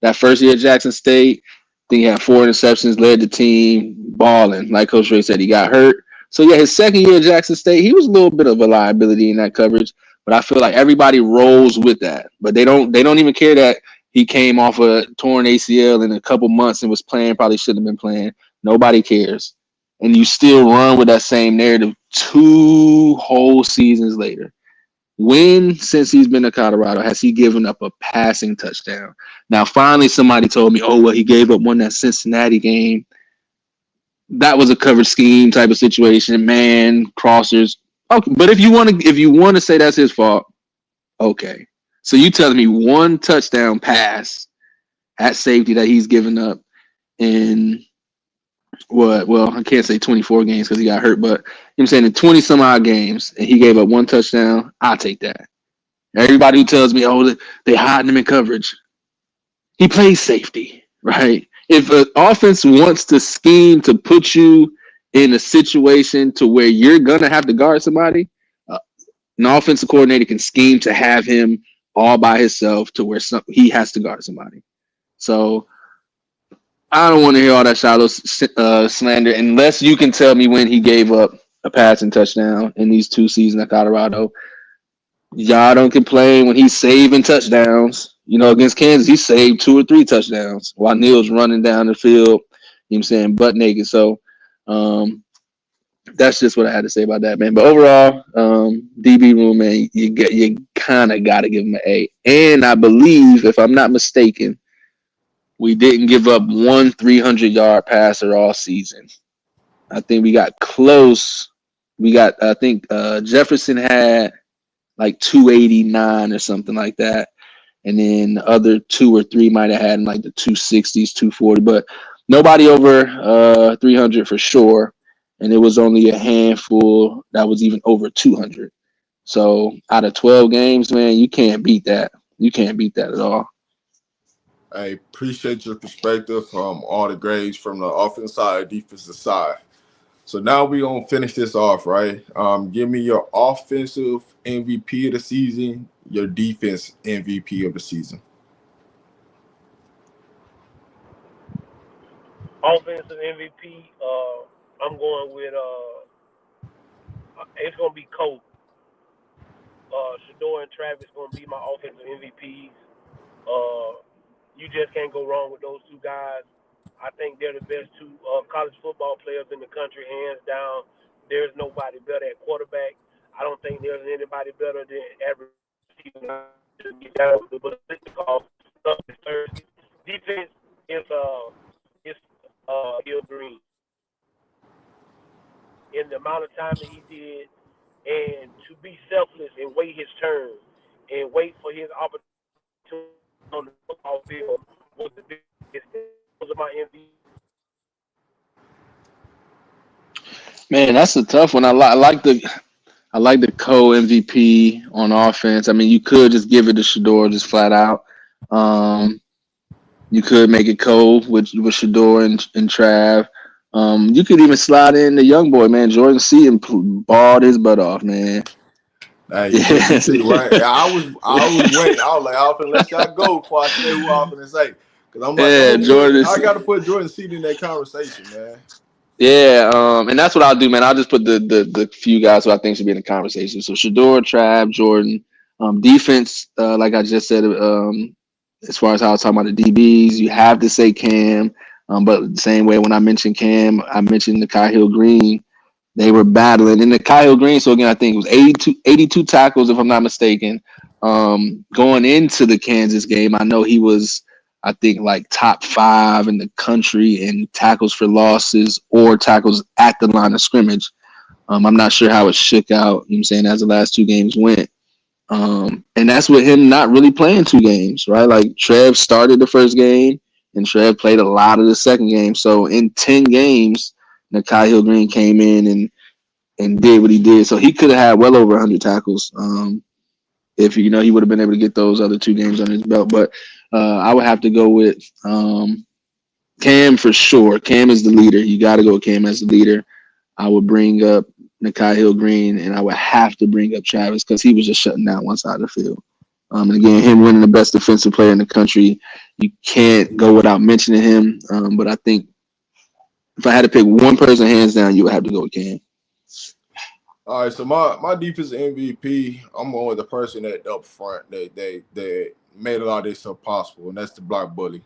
That first year at Jackson State, I think he had 4 interceptions, led the team balling. Like Coach Ray said, he got hurt. So yeah, his second year at Jackson State, he was a little bit of a liability in that coverage. But I feel like everybody rolls with that. But they don't even care that he came off a torn ACL in a couple months and was playing, probably shouldn't have been playing. Nobody cares. And you still run with that same narrative 2 whole seasons later. When, since he's been to Colorado, has he given up a passing touchdown? Now, finally, somebody told me, oh, well, he gave up one that Cincinnati game. That was a coverage scheme type of situation, man, crossers. Okay, but if you want to say that's his fault, okay. So you telling me one touchdown pass at safety that he's given up in what? Well, I can't say 24 games because he got hurt, but I'm saying in 20 some odd games, and he gave up one touchdown. I'll take that. Everybody who tells me, oh, they hiding him in coverage, he plays safety, right? If an offense wants to scheme to put you in a situation to where you're gonna have to guard somebody, an offensive coordinator can scheme to have him all by himself to where he has to guard somebody. So I don't want to hear all that Shiloh slander unless you can tell me when he gave up a passing touchdown in these 2 seasons at Colorado. Y'all don't complain when he's saving touchdowns. Against Kansas, he saved 2 or 3 touchdowns while Neil's running down the field, butt naked. So that's just what I had to say about that, man. But overall, DB room, man, you kind of got to give him an A. And I believe, if I'm not mistaken, we didn't give up one 300-yard passer all season. I think we got close. I think Jefferson had like 289 or something like that. And then the other 2 or 3 might have had in like the 260s, 240, but nobody over 300 for sure. And it was only a handful that was even over 200. So out of 12 games, man, you can't beat that. You can't beat that at all. I appreciate your perspective from all the grades from the offensive side, defensive side. So now we're going to finish this off, right? Give me your offensive MVP of the season, your defense MVP of the season. Offensive MVP, I'm going with it's gonna be Colt. Shador and Travis gonna be my offensive MVPs. You just can't go wrong with those 2 guys. I think they're the best 2 college football players in the country, hands down. There's nobody better at quarterback. I don't think there's anybody better than average. Defense is Hill Green. In the amount of time that he did, and to be selfless and wait his turn and wait for his opportunity on the football field was the biggest thing. Those are my MVP. Man, that's a tough one. I like the co MVP on offense. I mean, you could just give it to Shador just flat out. You could make it co with Shador and Trav. You could even slide in the young boy, man, Jordan Seaton balled his butt off, man. Hey, you right? I was waiting. I was like, I was gonna let y'all go before I say who I was gonna say. Because I'm like, Jordan. I got to put Jordan Seaton in that conversation, man. Yeah, and that's what I'll do, man. I'll just put the few guys who I think should be in the conversation. So Shador, Trav, Jordan, Defense, like I just said, as far as how I was talking about the DBs, you have to say Cam. But the same way when I mentioned Cam, I mentioned the Kyle Green. They were battling in the Kyle Green. So again, I think it was 82 tackles, if I'm not mistaken. Going into the Kansas game, I know he was, I think, like top 5 in the country in tackles for losses or tackles at the line of scrimmage. I'm not sure how it shook out, you know what I'm saying, as the last 2 games went. And that's with him not really playing 2 games, right? Like Trev started the first game and Trev played a lot of the second game. So in 10 games, Nikhil Green came in and did what he did. So he could have had well over 100 tackles if, he would have been able to get those other 2 games on his belt. But I would have to go with Cam for sure. Cam is the leader. You got to go with Cam as the leader. I would bring up Nikhil Green, and I would have to bring up Travis because he was just shutting down one side of the field. And again, him winning the best defensive player in the country, you can't go without mentioning him. But I think if I had to pick one person hands down, you would have to go with Cam. All right, so my defensive MVP, I'm going with the person that up front that made a lot of this stuff possible, and that's the block bully.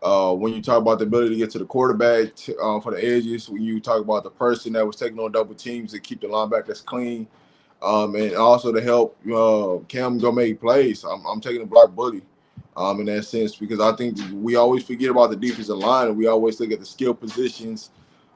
When you talk about the ability to get to the quarterback for the edges, when you talk about the person that was taking on double teams to keep the linebackers clean, and also to help Cam go make plays, I'm taking the block bully in that sense because I think we always forget about the defensive line and we always look at the skill positions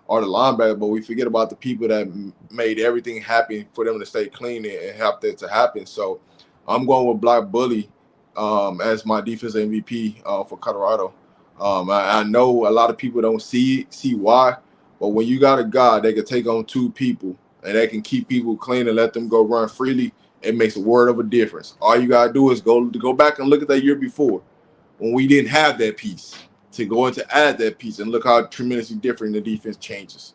or the linebacker, but we forget about the people that made everything happen for them to stay clean and help that to happen. So I'm going with block bully as my defensive MVP for Colorado. I know a lot of people don't see why, but when you got a guy that can take on 2 people and that can keep people clean and let them go run freely, it makes a world of a difference. All you gotta do is go back and look at that year before when we didn't have that piece to go in to add that piece and look how tremendously different the defense changes.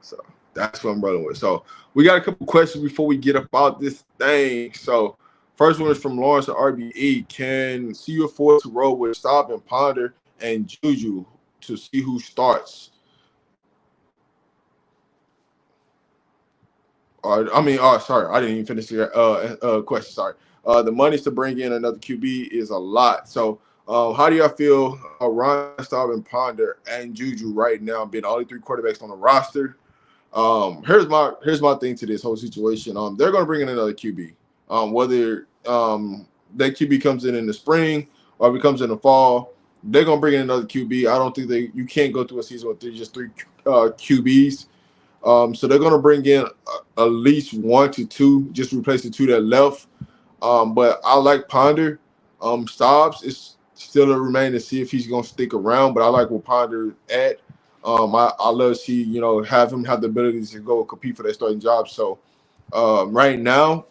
So that's what I'm running with. So we got a couple questions before we get about this thing. So first one is from Lawrence at RBE. Can you afford to roll with Stop and Ponder and Juju to see who starts? Sorry, I didn't even finish the question. Sorry. The money to bring in another QB is a lot. So how do y'all feel Ryan Staub and Ponder and Juju right now being all 3 quarterbacks on the roster? Here's my thing to this whole situation. They're going to bring in another QB. Whether that QB comes in the spring or if it comes in the fall, they're going to bring in another QB. I don't think you can't go through a season with just 3 QBs. So they're going to bring in at least 1 to 2, just replace the 2 that left. But I like Ponder. Stobbs is still to remain to see if he's going to stick around, but I like what Ponder at. I love to see, have him have the ability to go compete for that starting job. So right now,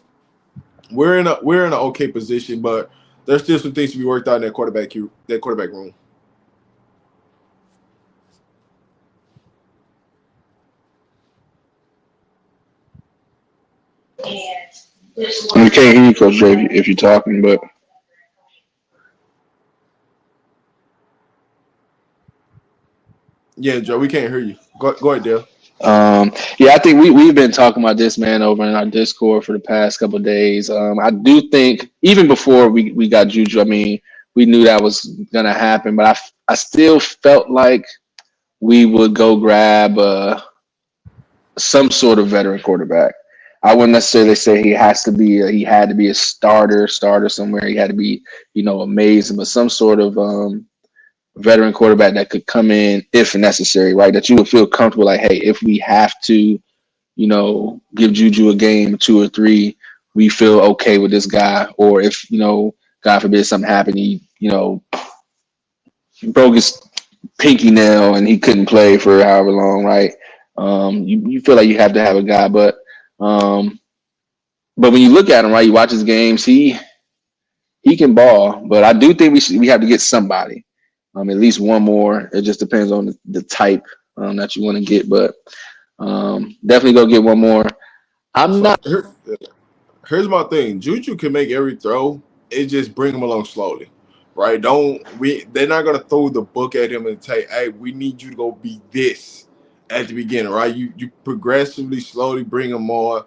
we're in an okay position, but there's still some things to be worked out in that quarterback room. We can't hear you, Coach Dre, if you're talking, but Yeah, Joe, we can't hear you. Go ahead, Dale. yeah, I think we've been talking about this man over in our Discord for the past couple of days. I do think even before we got Juju, I mean, we knew that was gonna happen, but I still felt like we would go grab some sort of veteran quarterback. I wouldn't necessarily say he had to be a starter somewhere. He had to be, amazing, but some sort of veteran quarterback that could come in if necessary, right? That you would feel comfortable, like, hey, if we have to, give Juju a game 2 or 3, we feel okay with this guy. Or if, God forbid something happened, he broke his pinky nail and he couldn't play for however long, right? You feel like you have to have a guy, but when you look at him, right, you watch his games, he can ball. But I do think we have to get somebody, at least one more. It just depends on the type that you want to get, but definitely go get one more. Here's my thing. Juju can make every throw. It just bring him along slowly, right? They're not gonna throw the book at him and say, "Hey, we need you to go be this," at the beginning, right? You progressively, slowly bring him on.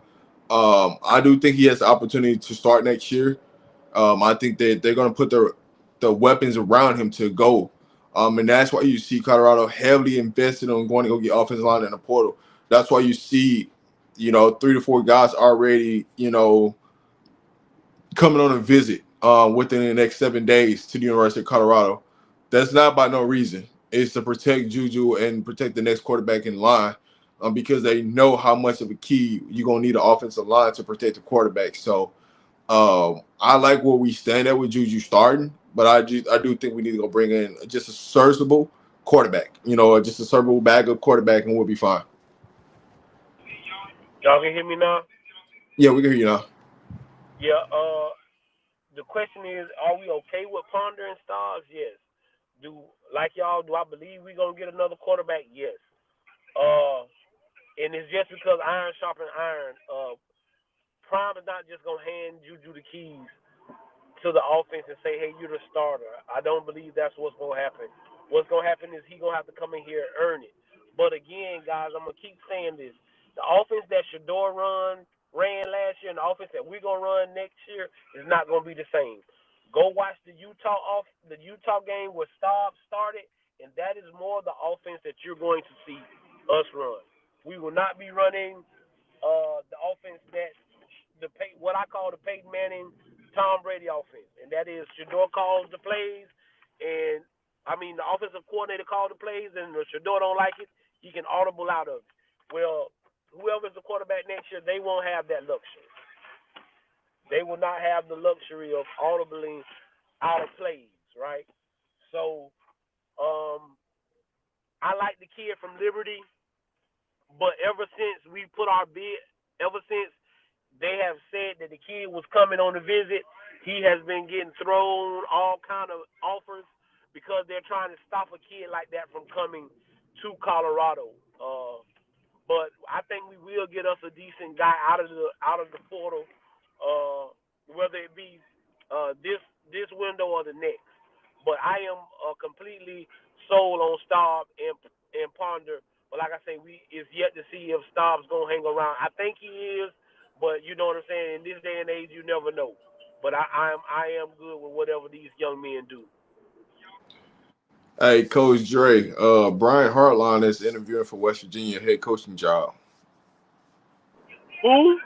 I do think he has the opportunity to start next year. I think that they're going to put the weapons around him to go. And that's why you see Colorado heavily invested on going to go get offensive line in the portal. That's why you see, 3 to 4 guys already, coming on a visit within the next 7 days to the University of Colorado. That's not by no reason. It's to protect Juju and protect the next quarterback in line because they know how much of a key you're going to need an offensive line to protect the quarterback. So I like where we stand at with Juju starting, but I do think we need to go bring in just a serviceable quarterback, just a serviceable backup quarterback, and we'll be fine. Y'all can hear me now? Yeah, we can hear you now. Yeah. The question is, are we okay with pondering stars? Yes. Do I believe we're gonna get another quarterback? Yes. And it's just because iron sharpens iron. Prime is not just gonna hand Juju the keys to the offense and say, "Hey, you're the starter." I don't believe that's what's gonna happen. What's gonna happen is he's gonna have to come in here and earn it. But again, guys, I'm gonna keep saying this: the offense that Shador ran last year and the offense that we're gonna run next year is not gonna be the same. Go watch the Utah game where Staub started, and that is more the offense that you're going to see us run. We will not be running the offense that what I call the Peyton Manning, Tom Brady offense, and that is Shador calls the plays, and the offensive coordinator calls the plays, and if Shador don't like it, he can audible out of it. Well, whoever's the quarterback next year, they won't have that luxury. They will not have the luxury of audibling out of plays, right? So, I like the kid from Liberty, but ever since we put our bid, ever since they have said that the kid was coming on a visit, he has been getting thrown all kind of offers because they're trying to stop a kid like that from coming to Colorado. But I think we will get us a decent guy out of the portal, whether it be this window or the next. But I am completely sold on Staub and Ponder. But like I say, it's yet to see if Staub's gonna hang around. I think he is. But you know what I'm saying? In this day and age, you never know. But I am good with whatever these young men do. Hey, Coach Dre, Brian Hartline is interviewing for West Virginia head coaching job. Who?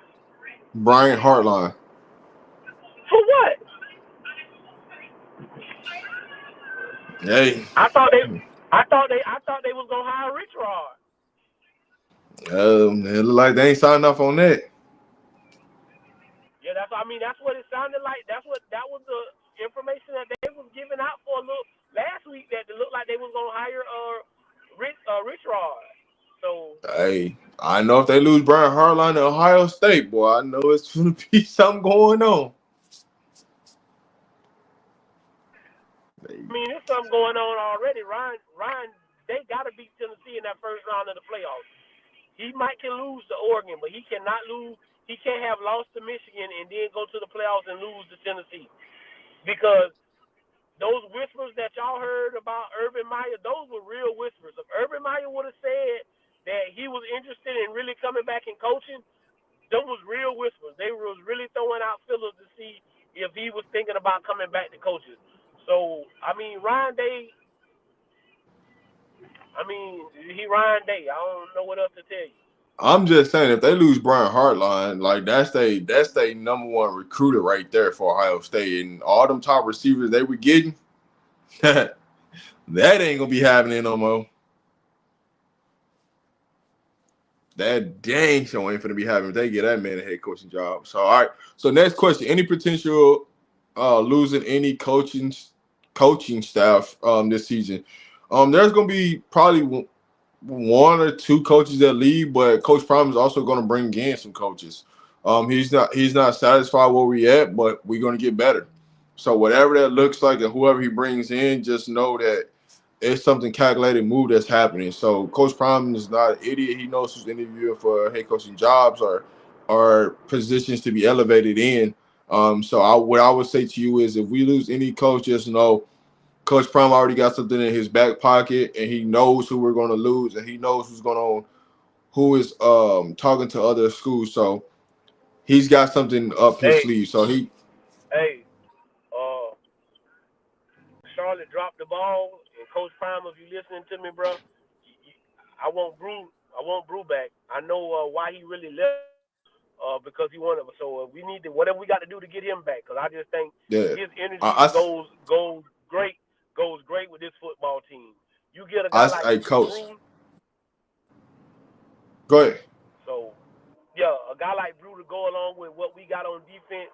Brian Hartline. For what? Hey. I thought they was gonna hire Rich Rod. It look like they ain't signed off on that. Yeah, that's what it sounded like. That was the information that they was giving out for a little last week, that it looked like they was gonna hire Rich Rod. So Hey, I know if they lose Brian Hartline to Ohio State, boy, I know it's gonna be something going on. there's something going on already. Ryan, they gotta beat Tennessee in that first round of the playoffs. He can lose to Oregon, but he cannot lose. He can't have lost to Michigan and then go to the playoffs and lose to Tennessee. Because those whispers that y'all heard about Urban Meyer, those were real whispers. If Urban Meyer would have said that he was interested in really coming back and coaching, those was real whispers. They was really throwing out fillers to see if he was thinking about coming back to coaching. So, Ryan Day, Ryan Day. I don't know what else to tell you. I'm just saying, if they lose Brian Hartline, like that's they number one recruiter right there for Ohio State, and all them top receivers they were getting, that ain't gonna be happening no more. That dang show ain't gonna be happening if they get that man a head coaching job. So all right. So next question: any potential losing any coaching staff this season? There's gonna be probably one or two coaches that leave, but Coach Prime is also going to bring in some coaches. He's not satisfied where we at, but we're going to get better. So whatever that looks like, and whoever he brings in, just know that it's something calculated move that's happening. So Coach Prime is not an idiot. He knows who's interviewing for head coaching jobs or positions to be elevated in. So what I would say to you is, if we lose any coach, just know Coach Prime already got something in his back pocket, and he knows who we're going to lose, and he knows who is talking to other schools. So he's got something up his Hey, sleeve. So hey, Charlotte dropped the ball, and Coach Prime, if you listening to me, bro, I want Brew. I want Brew back. I know why he really left. Because he wanted. So we need to whatever we got to do to get him back. Because I just think yeah, his energy I, goes great with this football team. You get a guy like coach, Brew. go ahead. So yeah, a guy like Brew to go along with what we got on defense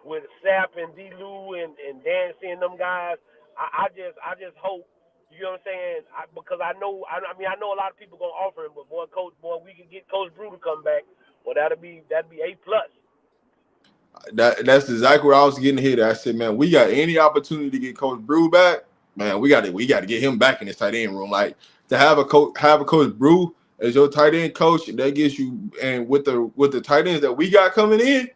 with Sapp and D. Lou and Dancy and them guys. I just hope. You know what I'm saying? Because I know I know a lot of people gonna offer him, but we can get Coach Brew to come back. Well, that'd be A plus. That's exactly where I was getting hit. I said, man, we got any opportunity to get Coach Brew back, man, we got to get him back in this tight end room. Like to have a Coach Brew as your tight end coach, that gives you, and with the tight ends that we got coming in,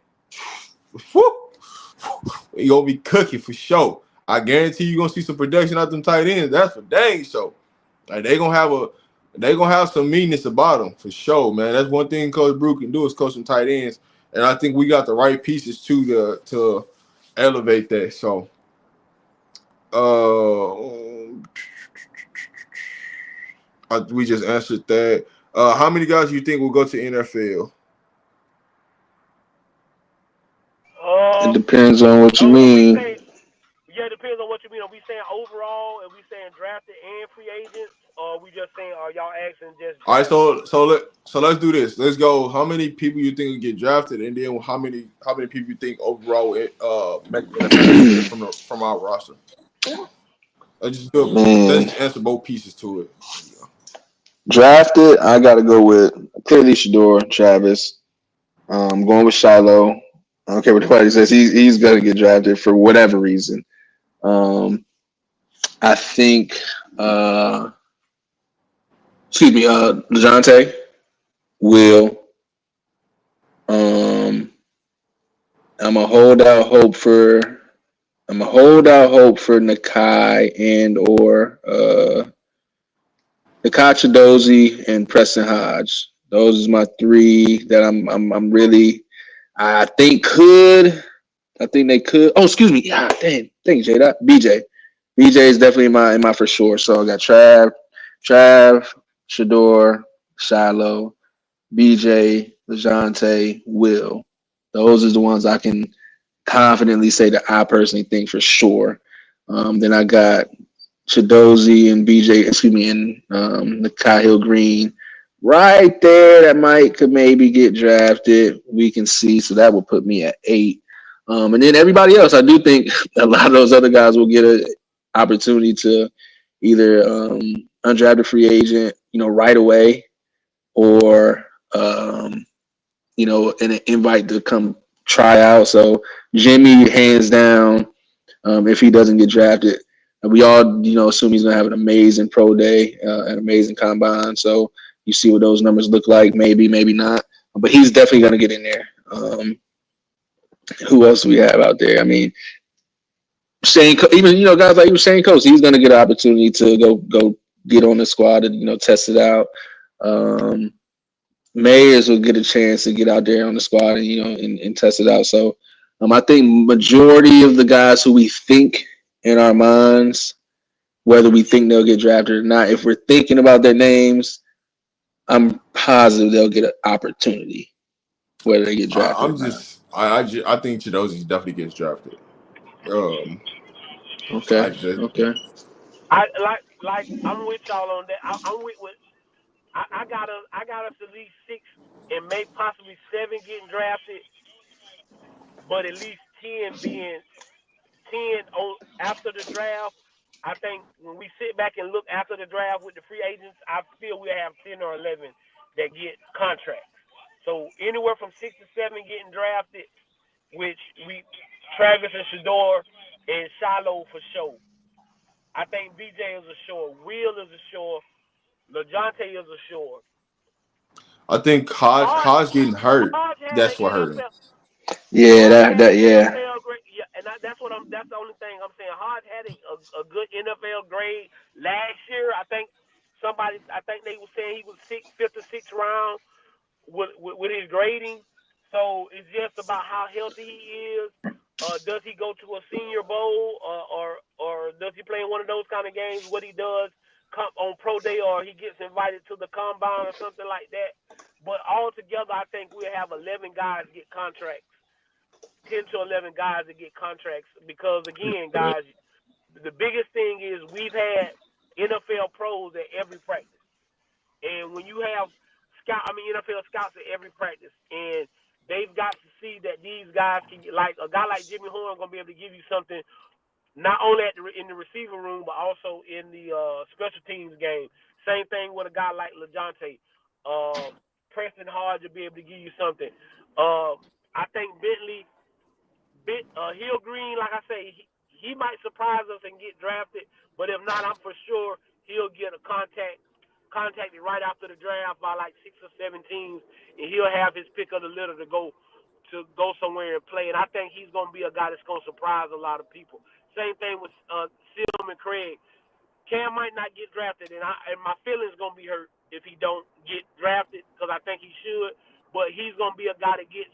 you gonna be cooking for sure. I guarantee you gonna see some production out them tight ends. That's for dang sure. Like they gonna have some meanness about them for sure, man. That's one thing Coach Brew can do is coach some tight ends, and I think we got the right pieces to elevate that. So, we just answered that. How many guys you think will go to NFL? It depends on what you mean. Yeah, it depends on what you mean. Are we saying overall? Are we saying drafted and free agents? Or are we just saying, are y'all asking just All right, drafted? so let's do this. Let's go. How many people you think will get drafted, and then how many people you think overall make the NFL this year from our roster? Let's just do it. Let's Man, just answer both pieces to it. drafted, I got to go with clearly Shador, Travis. I'm going with Shiloh. I don't care what nobody says. He's going to get drafted for whatever reason. I think, DeJounte will. I'm a hold out hope for. I'm a hold out hope for Nakai and or Nakai Chidozie and Preston Hodge. Those are my three that I'm really I think could. I think they could. Oh, excuse me. Yeah, dang. Thank you, Jay. BJ. BJ is definitely in my for sure. So I got Trav, Shador, Shiloh, BJ, LeJounte, Will. Those are the ones I can confidently say that I personally think for sure. Then I got Chidozie and BJ, excuse me, and Nakai Hill Green right there. That could maybe get drafted. We can see. So that will put me at 8. And then everybody else, I do think a lot of those other guys will get an opportunity to either undrafted free agent, right away, or an invite to come try out. So Jimmy, hands down, if he doesn't get drafted, we all assume he's gonna have an amazing pro day, an amazing combine. So you see what those numbers look like. Maybe, maybe not, but he's definitely gonna get in there. Who else do we have out there? I mean, even guys like Shane Coates, he's gonna get an opportunity to go get on the squad and test it out. Mayers will get a chance to get out there on the squad and test it out. So I think majority of the guys who we think in our minds, whether we think they'll get drafted or not, if we're thinking about their names, I'm positive they'll get an opportunity, whether they get drafted or not. I think Chidozie definitely gets drafted. Okay. I just Okay. I'm with y'all on that. I'm with I got us at least 6 and maybe possibly 7 getting drafted, but at least 10 being 10 on after the draft. I think when we sit back and look after the draft with the free agents, I feel we have 10 or 11 that get contracts. So anywhere from 6 to 7 getting drafted, which we Travis and Shador and Shiloh for sure. I think BJ is a sure. Will is a sure. LeJounte is a sure. I think Hodge getting hurt. Hodge had an That's what hurt him. NFL. Yeah, Hodge that had an yeah. NFL great. Yeah, and that's the only thing I'm saying. Hodge had a good NFL grade last year. I think they were saying he was fifth or sixth round with his grading. So it's just about how healthy he is. Does he go to a Senior Bowl, or does he play in one of those kind of games? What he does on pro day, or he gets invited to the combine or something like that. But altogether, I think we'll have 11 guys get contracts, 10 to 11 guys that get contracts. Because again, guys, the biggest thing is we've had NFL pros at every practice, and when you have NFL scouts at every practice, and they've got to see that these guys can, like a guy like Jimmy Horn, gonna be able to give you something not only in the receiver room, but also in the special teams game. Same thing with a guy like LaJohntay. Preston Hodge will be able to give you something. I think Hill Green, like I say, he might surprise us and get drafted, but if not, I'm for sure he'll get contacted right after the draft by like 6 or 7 teams, and he'll have his pick of the litter to go somewhere and play. And I think he's going to be a guy that's going to surprise a lot of people. Same thing with Silman Craig. Cam might not get drafted, and my feelings going to be hurt if he don't get drafted, because I think he should. But he's going to be a guy that gets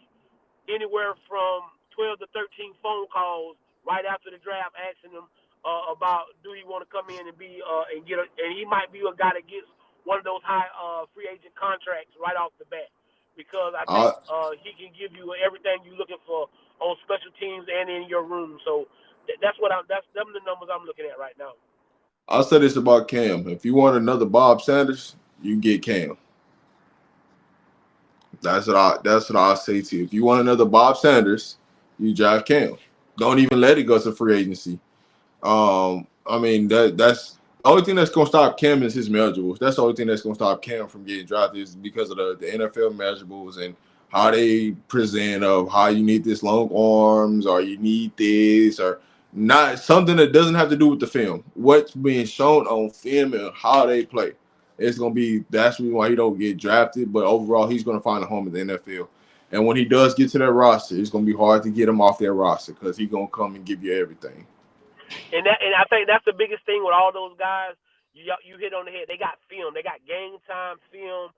anywhere from 12 to 13 phone calls right after the draft asking him about do he want to come in and be and he might be a guy that gets one of those high free agent contracts right off the bat, because I think he can give you everything you're looking for on special teams and in your room. So that's them the numbers I'm looking at right now. I'll say this about Cam. If you want another Bob Sanders, you get Cam. That's what I'll say to you. If you want another Bob Sanders, you draft Cam. Don't even let it go to free agency. I mean, that's the only thing that's gonna stop Cam is his measurables. That's the only thing that's gonna stop Cam from getting drafted is because of the NFL measurables and how they present of how you need this long arms or you need this or not, something that doesn't have to do with the film. What's being shown on film and how they play. It's gonna be that's the reason why he don't get drafted, but overall he's gonna find a home in the NFL. And when he does get to that roster, it's gonna be hard to get him off that roster because he's gonna come and give you everything. And I think that's the biggest thing with all those guys. You hit on the head. They got film. They got game time film,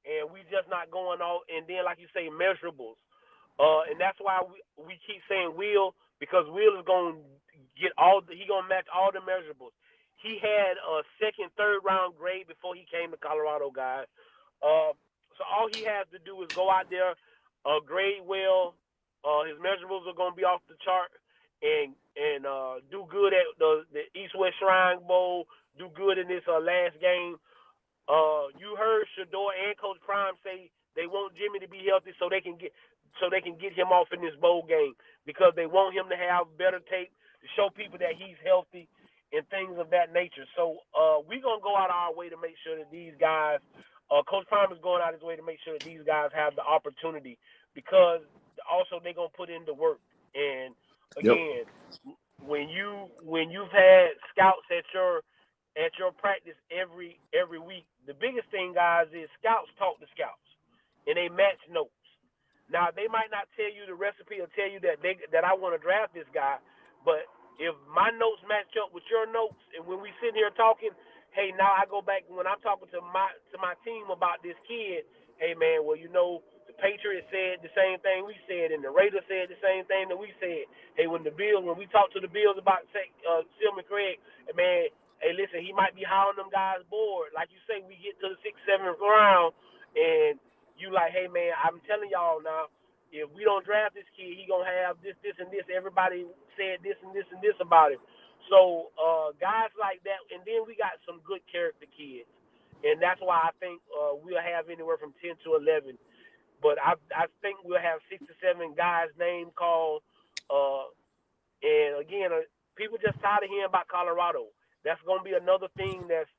and we just not going all. And then, like you say, measurables. And that's why we keep saying Will, because Will is going to get he going to match all the measurables. He had a second, third round grade before he came to Colorado, guys. So all he has to do is go out there, grade well. His measurables are going to be off the chart, and do good at the East-West Shrine Bowl, do good in this last game. You heard Shador and Coach Prime say they want Jimmy to be healthy so they can get him off in this bowl game, because they want him to have better tape to show people that he's healthy and things of that nature. So we're going to go out our way to make sure that these guys, Coach Prime is going out his way to make sure that these guys have the opportunity, because also they're going to put in the work. And again, when you've had scouts at your practice every week, the biggest thing, guys, is scouts talk to scouts and they match notes. Now they might not tell you the recipe or tell you that I want to draft this guy, but if my notes match up with your notes, and when we sit here talking, hey, now I go back when I'm talking to my team about this kid. Hey man, well the Patriots said the same thing we said, and the Raiders said the same thing that we said. Hey, when we talked to the Bills about Silman Craig, man, hey, listen, he might be high on them guys' board. Like you say, we get to the 6th, 7th round, and you like, hey man, I'm telling y'all now, if we don't draft this kid, he gonna have this, and this. Everybody said this and this and this about him. So guys like that, and then we got some good character kids, and that's why I think we'll have anywhere from 10 to 11. But I think we'll have 6 to 7 guys' name called. And again, people just tired of hearing about Colorado. That's going to be another thing that's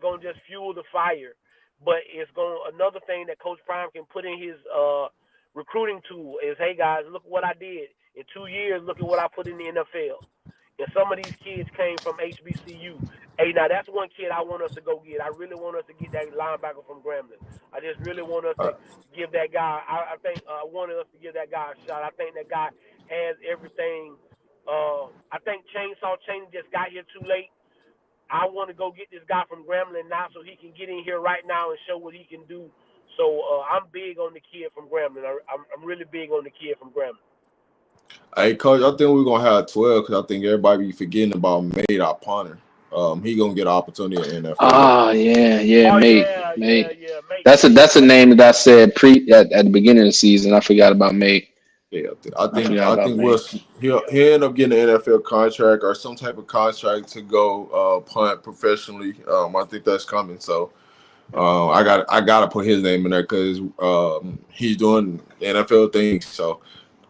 going to just fuel the fire. But it's another thing that Coach Prime can put in his recruiting tool is, hey guys, look what I did in 2 years. Look at what I put in the NFL. And some of these kids came from HBCU. Hey, now that's one kid I want us to go get. I really want us to get that linebacker from Grambling. I just really want us to give that guy. I think I wanted us to give that guy a shot. I think that guy has everything. I think Chainsaw Chaney just got here too late. I want to go get this guy from Grambling now so he can get in here right now and show what he can do. So I'm big on the kid from Grambling. I'm really big on the kid from Grambling. Hey, Coach, I think we're going to have 12 because I think everybody be forgetting about Made, our punter. He going to get an opportunity in NFL. Oh, yeah, Oh mate. yeah. That's a name that I said at the beginning of the season. I forgot about Mate. Yeah, I think he'll end up getting an NFL contract or some type of contract to go punt professionally. I think that's coming. So I gotta put his name in there because he's doing NFL things. So,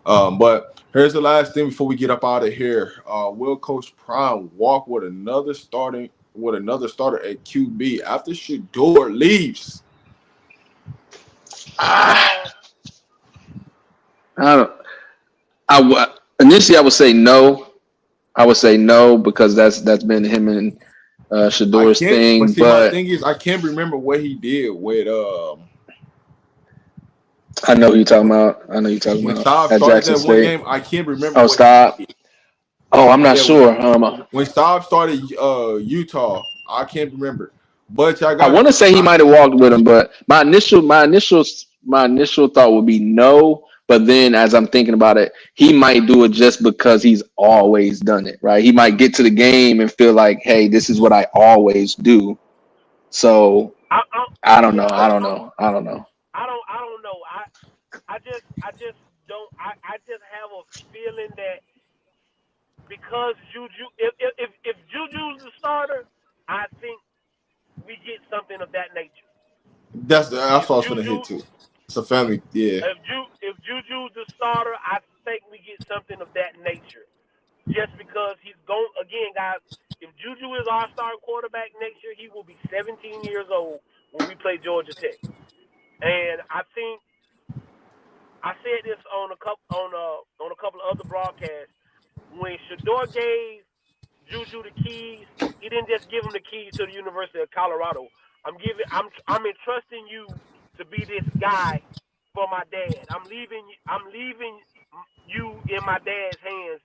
but here's the last thing before we get up out of here. Will Coach Prime walk with another starter at QB after Shador leaves? Initially I would say no. I would say no because that's been him and Shador's thing. My thing is I can't remember what he did with I know who you're talking about. When Staub at started Jackson that State. one game, I can't remember. Oh, Staub. Oh, I'm not sure. When Staub started Utah, I can't remember. But I want to say he might have walked with him, but my initial thought would be no. But then, as I'm thinking about it, he might do it just because he's always done it, right? He might get to the game and feel like, "Hey, this is what I always do." So I don't know. I don't know. I just don't. I just have a feeling that because Juju, if Juju's the starter, I think we get something of that nature. That's what I was gonna hit too. It's a family, yeah. If Juju's the starter, I think we get something of that nature. Just because he's going again, guys. If Juju is our starting quarterback next year, he will be 17 years old when we play Georgia Tech. And I think I said this on a couple of other broadcasts. When Shador gave Juju the keys, he didn't just give him the keys to the University of Colorado. I'm entrusting you to be this guy for my dad. I'm leaving you in my dad's hands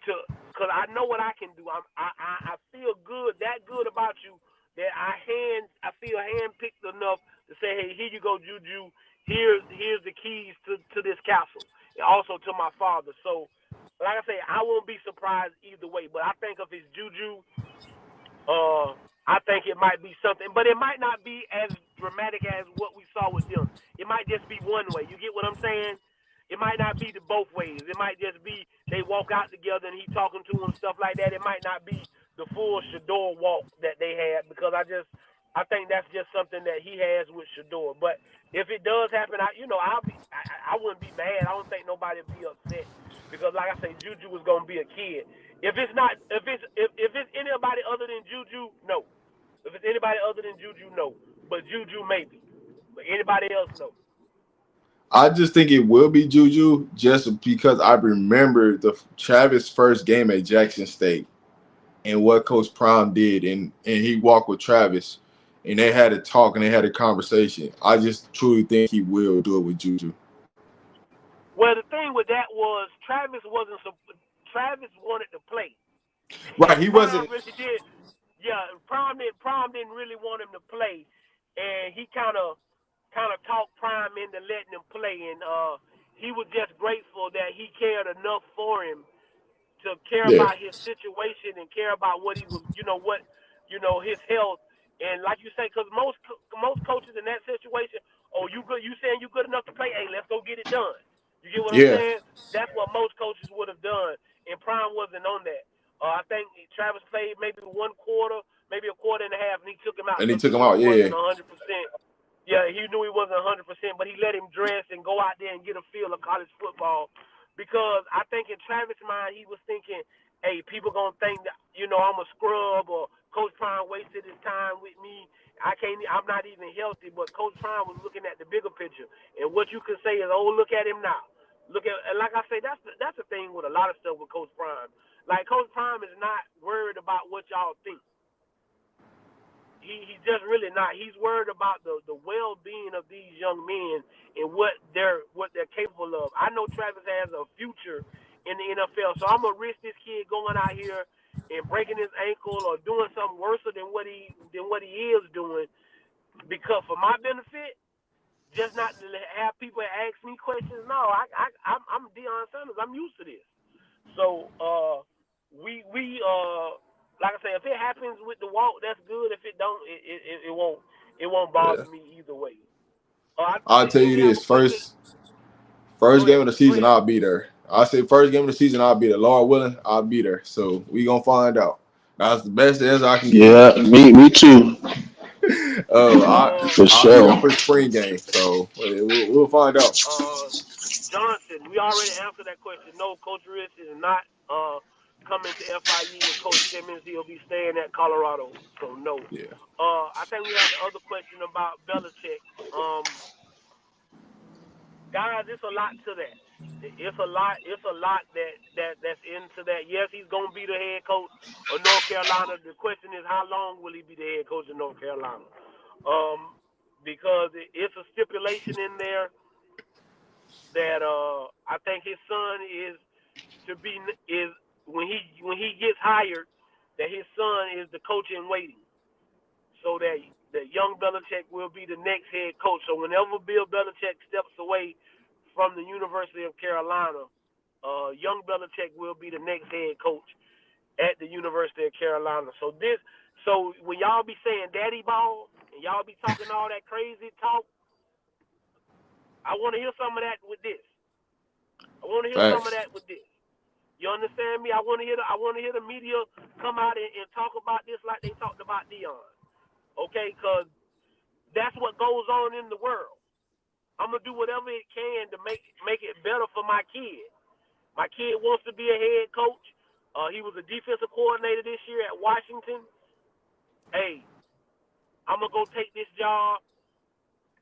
because I know what I can do. I feel that good about you that I feel handpicked enough to say, hey, here you go, Juju. Here's the keys to this castle, and also to my father. So, like I say, I won't be surprised either way. But I think if it's Juju, I think it might be something, but it might not be as dramatic as what we saw with them. It might just be one way. You get what I'm saying? It might not be the both ways. It might just be they walk out together and he talking to him, stuff like that. It might not be the full Shador walk that they had because I think that's just something that he has with Shador. But if it does happen, I wouldn't be mad. I don't think nobody would be upset because, like I say, Juju was gonna be a kid. If it's anybody other than Juju, no. If it's anybody other than Juju, no. But Juju, maybe. But anybody else, no. I just think it will be Juju just because I remember the Travis first game at Jackson State and what Coach Prime did, and he walked with Travis, and they had a talk and they had a conversation. I just truly think he will do it with Juju. Well, the thing with that was Travis wanted to play. Right, he wasn't. Really did. Yeah, Prime didn't really want him to play, and he kind of talked Prime into letting him play, and he was just grateful that he cared enough for him to care about his situation and care about what he was, his health. And like you say, because most coaches in that situation, oh, you good? You saying you good enough to play? Hey, let's go get it done. You get what I'm saying? That's what most coaches would have done, and Prime wasn't on that. I think Travis played maybe one quarter, maybe a quarter and a half, and he took him out. And he took him out, yeah. 100%. Yeah, he knew he wasn't 100%, but he let him dress and go out there and get a feel of college football. Because I think in Travis' mind, he was thinking, hey, people going to think that, I'm a scrub or Coach Prime wasted his time with me. I'm not even healthy, but Coach Prime was looking at the bigger picture. And what you can say is, oh, look at him now. And like I say, that's the thing with a lot of stuff with Coach Prime. Like, Coach Prime is not worried about what y'all think. He's just really not. He's worried about the well-being of these young men and what they're capable of. I know Travis has a future in the NFL. So I'm gonna risk this kid going out here and breaking his ankle or doing something worse than what he is doing because for my benefit, just not to have people ask me questions. No, I'm Deion Sanders. I'm used to this. So we like I say, if it happens with the walk, that's good. If it don't, it won't bother Yeah. me either way. I'll tell Then you we have this a question. first Go game ahead. of the Go season, ahead. I'll be there. I say first game of the season, I'll be there. Lord willing, I'll be there. So we gonna find out. That's the best answer I can give you. Yeah, me too, for I'll be there sure. for spring game. So we'll find out. Johnson, we already answered that question. No, Coach Rich is not coming to FIU with Coach Simmons. He'll be staying at Colorado. So no. Yeah. I think we had the other question about Belichick. Guys, it's a lot to that. It's a lot. It's a lot that's into that. Yes, he's gonna be the head coach of North Carolina. The question is, how long will he be the head coach of North Carolina? Because it's a stipulation in there that I think his son is to be is when he gets hired, that his son is the coach in waiting, so that young Belichick will be the next head coach. So whenever Bill Belichick steps away from the University of Carolina, young Belichick will be the next head coach at the University of Carolina. So when y'all be saying daddy ball and y'all be talking all that crazy talk, I want to hear some of that with this. I want to hear some of Facts. that with this. You understand me? I want to hear the media come out and talk about this like they talked about Deion. Okay, because that's what goes on in the world. I'm gonna do whatever it can to make it better for my kid. My kid wants to be a head coach. He was a defensive coordinator this year at Washington. Hey, I'm gonna go take this job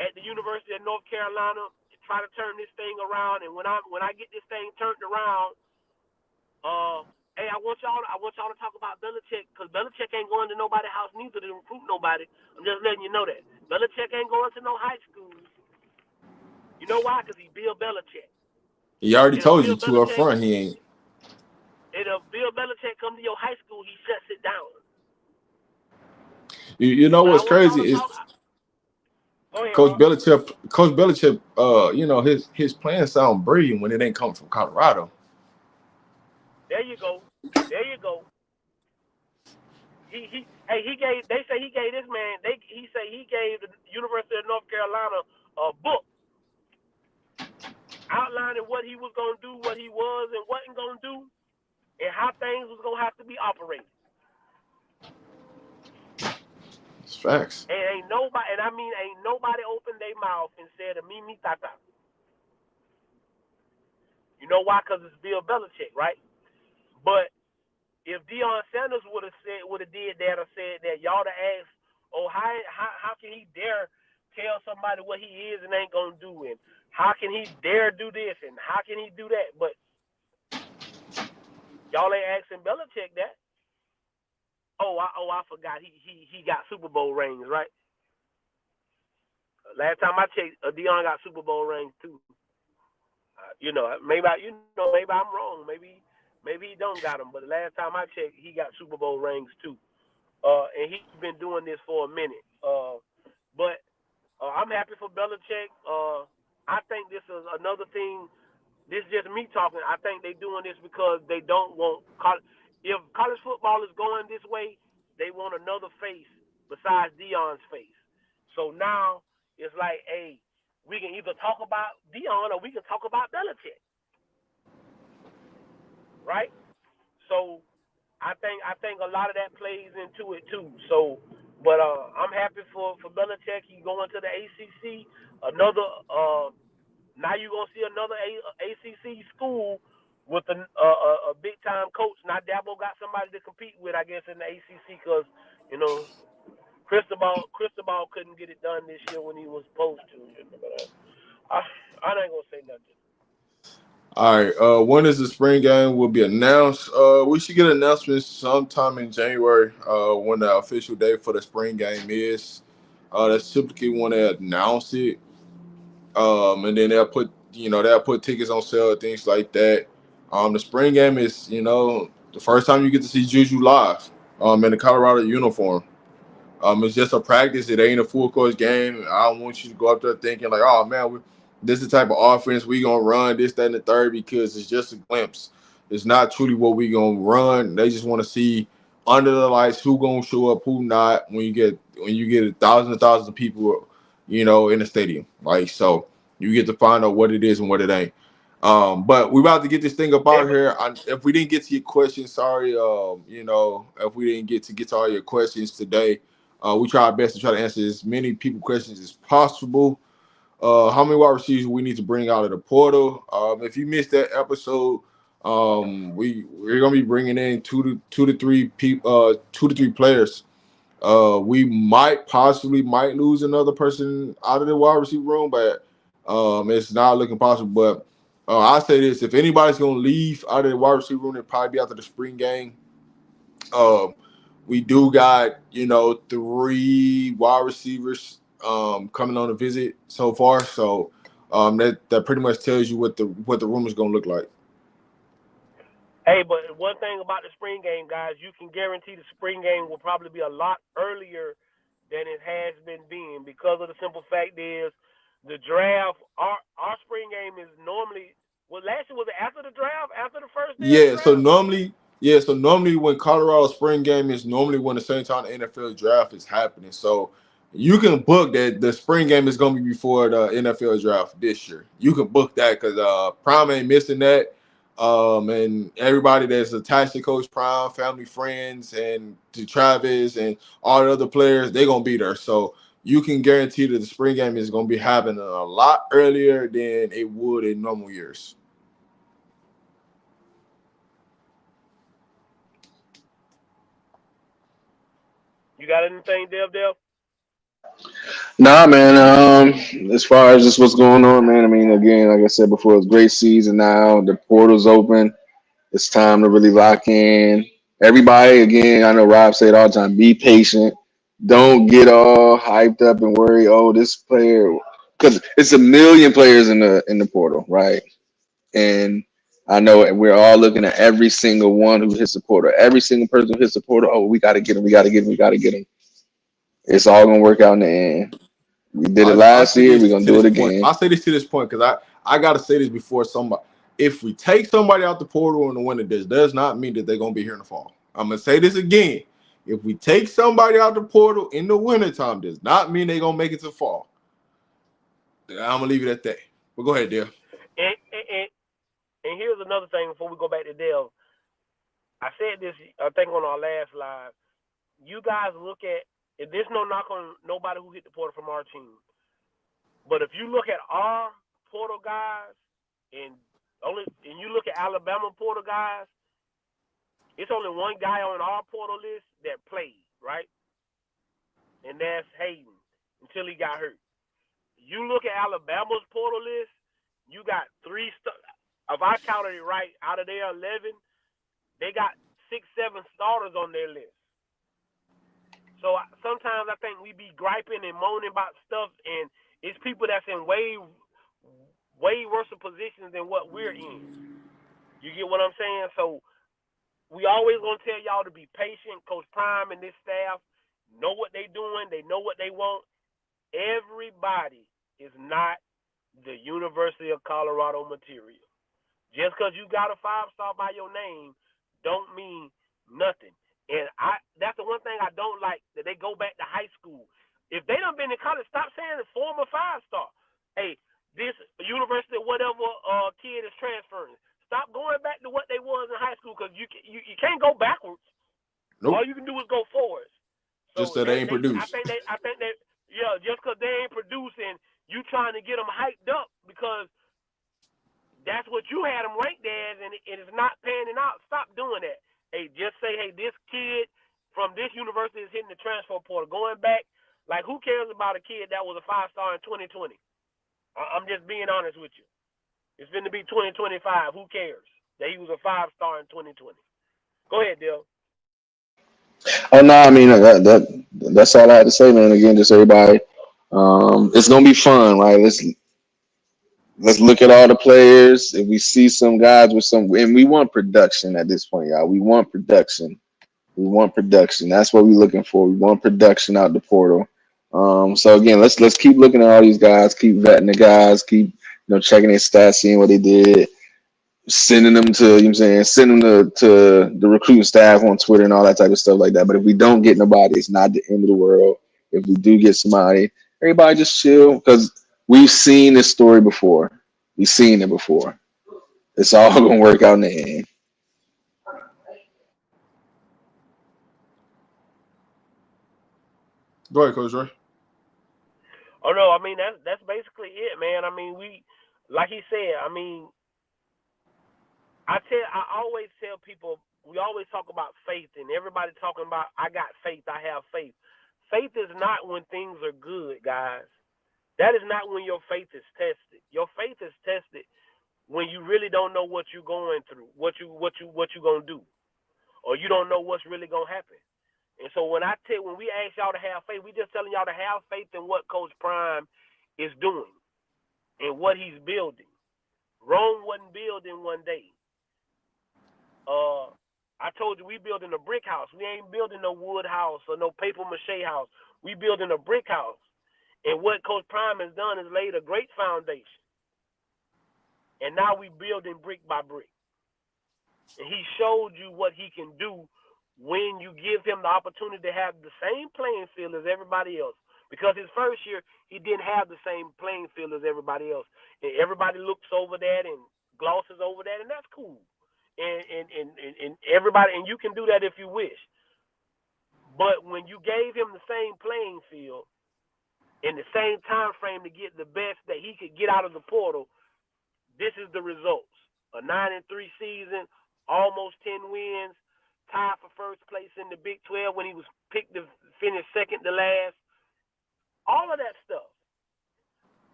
at the University of North Carolina and try to turn this thing around. And when I get this thing turned around, hey, I want y'all to talk about Belichick because Belichick ain't going to nobody's house neither to recruit nobody. I'm just letting you know that Belichick ain't going to no high schools. You know why? Because he's Bill Belichick. He already And if told Bill you to up Belichick front he ain't. come to your high school, he shuts it down. You know But I what's want y'all crazy to is talk. Go ahead, Coach Rob. Belichick, you know, his plans sound brilliant when it ain't coming from Colorado. There you go. There you go. They say he gave this man he say he gave the University of North Carolina a book outlining what he was gonna do, what he was and wasn't gonna do, and how things was gonna have to be operated. It's facts. And ain't nobody opened their mouth and said a me tata. You know why? Because it's Bill Belichick, right? But if Deion Sanders would have did that or said that, y'all to ask, oh, how can he dare tell somebody what he is and ain't gonna do, and how can he dare do this and how can he do that? But y'all ain't asking Belichick that. I forgot he got Super Bowl rings, right? Last time I checked, Deion got Super Bowl rings too. Maybe I'm wrong. Maybe he don't got them. But the last time I checked, he got Super Bowl rings too. And he's been doing this for a minute. But I'm happy for Belichick. I think this is another thing. This is just me talking. I think they're doing this because they don't want if college football is going this way, they want another face besides Deion's face. So now it's like, hey, we can either talk about Deion or we can talk about Belichick, right? So I think a lot of that plays into it too. So, but I'm happy for Belichick. He going to the ACC. Another now you're gonna see another ACC school with a big time coach. Now Dabo got somebody to compete with, I guess, in the ACC because Cristobal couldn't get it done this year when he was supposed to. But I ain't gonna say nothing. All right. When is the spring game will be announced? We should get announcements sometime in January. When the official date for the spring game is. That's typically when they announce it. And then they'll put tickets on sale, things like that. The spring game is, the first time you get to see Juju live in the Colorado uniform. It's just a practice. It ain't a full course game. I don't want you to go up there thinking like, oh man, this is the type of offense we gonna run this, that, and the third, because it's just a glimpse. It's not truly what we gonna run. They just want to see under the lights who gonna show up, who not. When you get thousands and thousands of people, in the stadium, like so, you get to find out what it is and what it ain't. But we're about to get this thing up out here. If we didn't get to your questions, sorry. If we didn't get to all your questions today. We try our best to try to answer as many people questions as possible. How many wide receivers we need to bring out of the portal? If you missed that episode, we're gonna be bringing in two to three players. We might lose another person out of the wide receiver room, but it's not looking possible. But I say this: if anybody's gonna leave out of the wide receiver room, it'll probably be after the spring game. Um, we do got, three wide receivers coming on a visit so far. So that pretty much tells you what the room is gonna look like. Hey, but one thing about the spring game, guys, you can guarantee the spring game will probably be a lot earlier than it has been because of the simple fact is the draft. Our spring game is normally last year was it after the draft, after the first day of the Yeah, so draft? normally when Colorado spring game is normally when the same time the NFL draft is happening. So you can book that the spring game is gonna be before the NFL draft this year. You can book that because Prime ain't missing that. And everybody that's attached to Coach Prime, family, friends, and to Travis and all the other players, they're gonna be there. So you can guarantee that the spring game is gonna be happening a lot earlier than it would in normal years. You got anything, Dev? Nah, man. As far as just what's going on, man. I mean, again, like I said before, it's a great season now. The portal's open. It's time to really lock in. Everybody, again, I know Rob said all the time, be patient. Don't get all hyped up and worry. Oh, this player, because it's a million players in the portal, right? And I know we're all looking at every single one who hits the portal. Every single person who hits the portal. Oh, we got to get him. We got to get him. We got to get him. It's all gonna work out in the end. We did it I last say year. We're this gonna to do this it point. again. I say this to this point because I gotta say this before somebody. If we take somebody out the portal in the winter, this does not mean that they're gonna be here in the fall. I'm gonna say this again. If we take somebody out the portal in the wintertime, does not mean they're gonna make it to fall. I'm gonna leave it at that. But go ahead, Dale. And here's another thing before we go back to Dev. I said this, I think, on our last live. You guys look at, and there's no knock on nobody who hit the portal from our team. But if you look at our portal guys, and you look at Alabama portal guys, it's only one guy on our portal list that played, right? And that's Hayden until he got hurt. You look at Alabama's portal list, you got three. If I counted it right, out of their 11, they got 6, 7 starters on their list. So sometimes I think we be griping and moaning about stuff, and it's people that's in way worse positions than what we're in. You get what I'm saying? So we always gonna tell y'all to be patient. Coach Prime and this staff know what they doing. They know what they want. Everybody is not the University of Colorado material. Just because you got a 5-star by your name don't mean nothing. And that's the one thing I don't like, that they go back to high school. If they done been in college, stop saying it's former 5-star. Hey, this university, whatever kid is transferring, stop going back to what they was in high school, because you can't go backwards. Nope. All you can do is go forwards. So Just that they ain't produced. I think that yeah, just because they ain't producing, you trying to get them hyped up because that's what you had them ranked as, and it's not panning out. Stop doing that. Hey, just say, hey, this kid from this university is hitting the transfer portal. Going back, like, who cares about a kid that was a 5-star in 2020? I'm just being honest with you. It's going to be 2025. Who cares that he was a 5-star in 2020? Go ahead, Dale. Oh no, I mean that's all I had to say, man. Again, just everybody. It's gonna be fun, right? let's look at all the players. If we see some guys with some, and we want production at this point, y'all. We want production. We want production. That's what we're looking for. We want production out the portal. So again, let's keep looking at all these guys, keep vetting the guys, keep checking their stats, seeing what they did, sending them to send them to the recruiting staff on Twitter and all that type of stuff like that. But if we don't get nobody, it's not the end of the world. If we do get somebody, everybody just chill because we've seen this story before. We've seen it before. It's all gonna work out in the end. Go ahead, Coach Ray. Oh no, I mean that's basically it, man. I mean like he said, I mean I always tell people, we always talk about faith, and everybody talking about I got faith, I have faith. Faith is not when things are good, guys. That is not when your faith is tested. Your faith is tested when you really don't know what you're going through, what you gonna do, or you don't know what's really gonna happen. And so when we ask y'all to have faith, we just telling y'all to have faith in what Coach Prime is doing and what he's building. Rome wasn't built in one day. I told you we building a brick house. We ain't building no wood house or no paper mache house. We building a brick house. And what Coach Prime has done is laid a great foundation. And now we building brick by brick. And he showed you what he can do when you give him the opportunity to have the same playing field as everybody else. Because his first year, he didn't have the same playing field as everybody else. And everybody looks over that and glosses over that, and that's cool. And everybody, and you can do that if you wish. But when you gave him the same playing field in the same time frame to get the best that he could get out of the portal, this is the results. A 9-3 season, almost 10 wins, tied for first place in the Big 12 when he was picked to finish second to last. All of that stuff.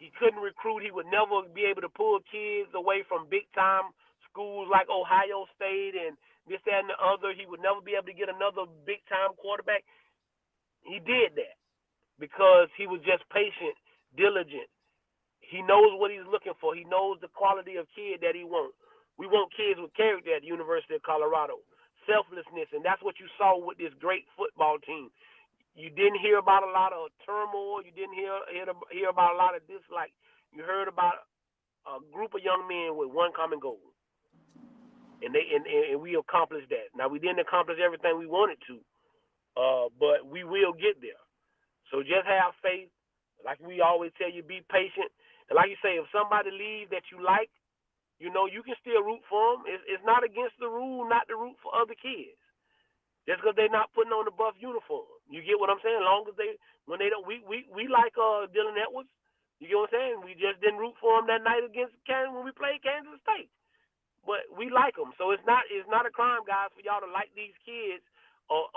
He couldn't recruit. He would never be able to pull kids away from big-time schools like Ohio State and this, that, and the other. He would never be able to get another big-time quarterback. He did that because he was just patient, diligent. He knows what he's looking for. He knows the quality of kid that he wants. We want kids with character at the University of Colorado. Selflessness, and that's what you saw with this great football team. You didn't hear about a lot of turmoil. You didn't hear about a lot of dislike. You heard about a group of young men with one common goal, and we accomplished that. Now we didn't accomplish everything we wanted to, but we will get there. So just have faith. Like we always tell you, be patient. And like you say, if somebody leaves that you like, you can still root for them. It's not against the rule not to root for other kids. Just because they're not putting on the buff uniform. You get what I'm saying? As long as when they don't, we like Dylan Edwards. You get what I'm saying? We just didn't root for him that night against Kansas when we played Kansas State. But we like them. So it's not a crime, guys, for y'all to like these kids or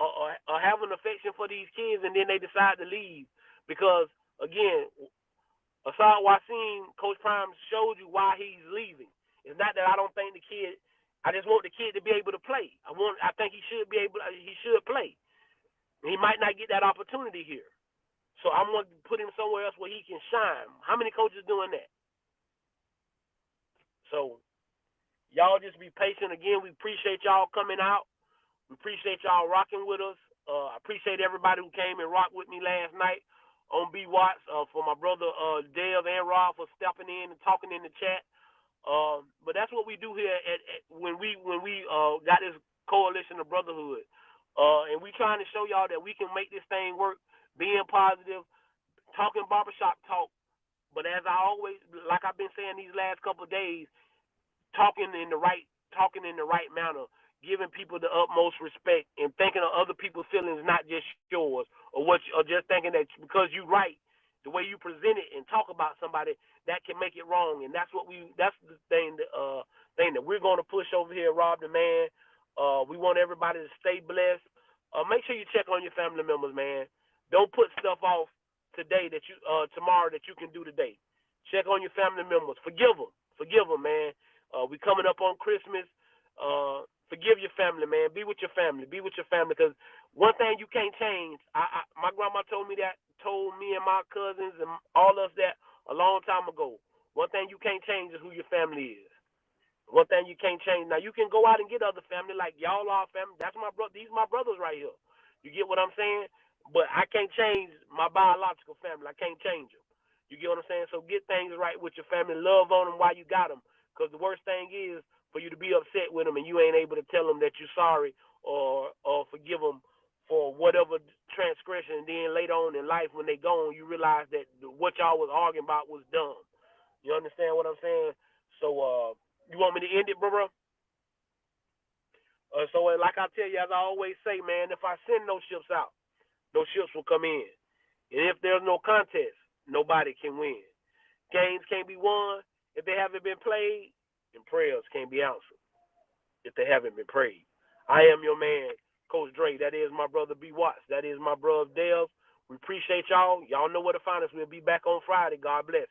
have an affection for these kids and then they decide to leave. Because, again, Asad Wasim, Coach Prime showed you why he's leaving. It's not that I don't think the kid – I just want the kid to be able to play. I think he should play. He might not get that opportunity here. So I'm going to put him somewhere else where he can shine. How many coaches doing that? So y'all just be patient. Again, we appreciate y'all coming out. We appreciate y'all rocking with us. I appreciate everybody who came and rocked with me last night on B Watts. For my brother Dale and Rob for stepping in and talking in the chat. But that's what we do here when we got this coalition of brotherhood, and we trying to show y'all that we can make this thing work, being positive, talking barbershop talk. But as I always, like I've been saying these last couple of days, talking in the right manner, giving people the utmost respect, and thinking of other people's feelings, not just yours, or just thinking that because you right. The way you present it and talk about somebody, that can make it wrong, and that's the thing that we're going to push over here, Rob the Man. We want everybody to stay blessed. Make sure you check on your family members, man. Don't put stuff off today that you tomorrow that you can do today. Check on your family members. Forgive them, man. We coming up on Christmas. Forgive your family, man. Be with your family, because one thing you can't change. My grandma told me and my cousins and all of us that a long time ago. One thing you can't change is who your family is. One thing you can't change. Now, you can go out and get other family, like y'all are family. That's my brother. These my brothers right here. You get what I'm saying? But I can't change my biological family. I can't change them. You get what I'm saying? So get things right with your family. Love on them while you got them. Because the worst thing is for you to be upset with them and you ain't able to tell them that you're sorry or forgive them for whatever transgression. And then later on in life when they gone, you realize that what y'all was arguing about was dumb. You understand what I'm saying? So, you want me to end it, bro? So, like I tell you, as I always say, man, if I send no ships out, no ships will come in. And if there's no contest, nobody can win. Games can't be won if they haven't been played, and prayers can't be answered if they haven't been prayed. I am your man, Coach Dre. That is my brother B. Watts. That is my brother Dale. We appreciate y'all. Y'all know where to find us. We'll be back on Friday. God bless.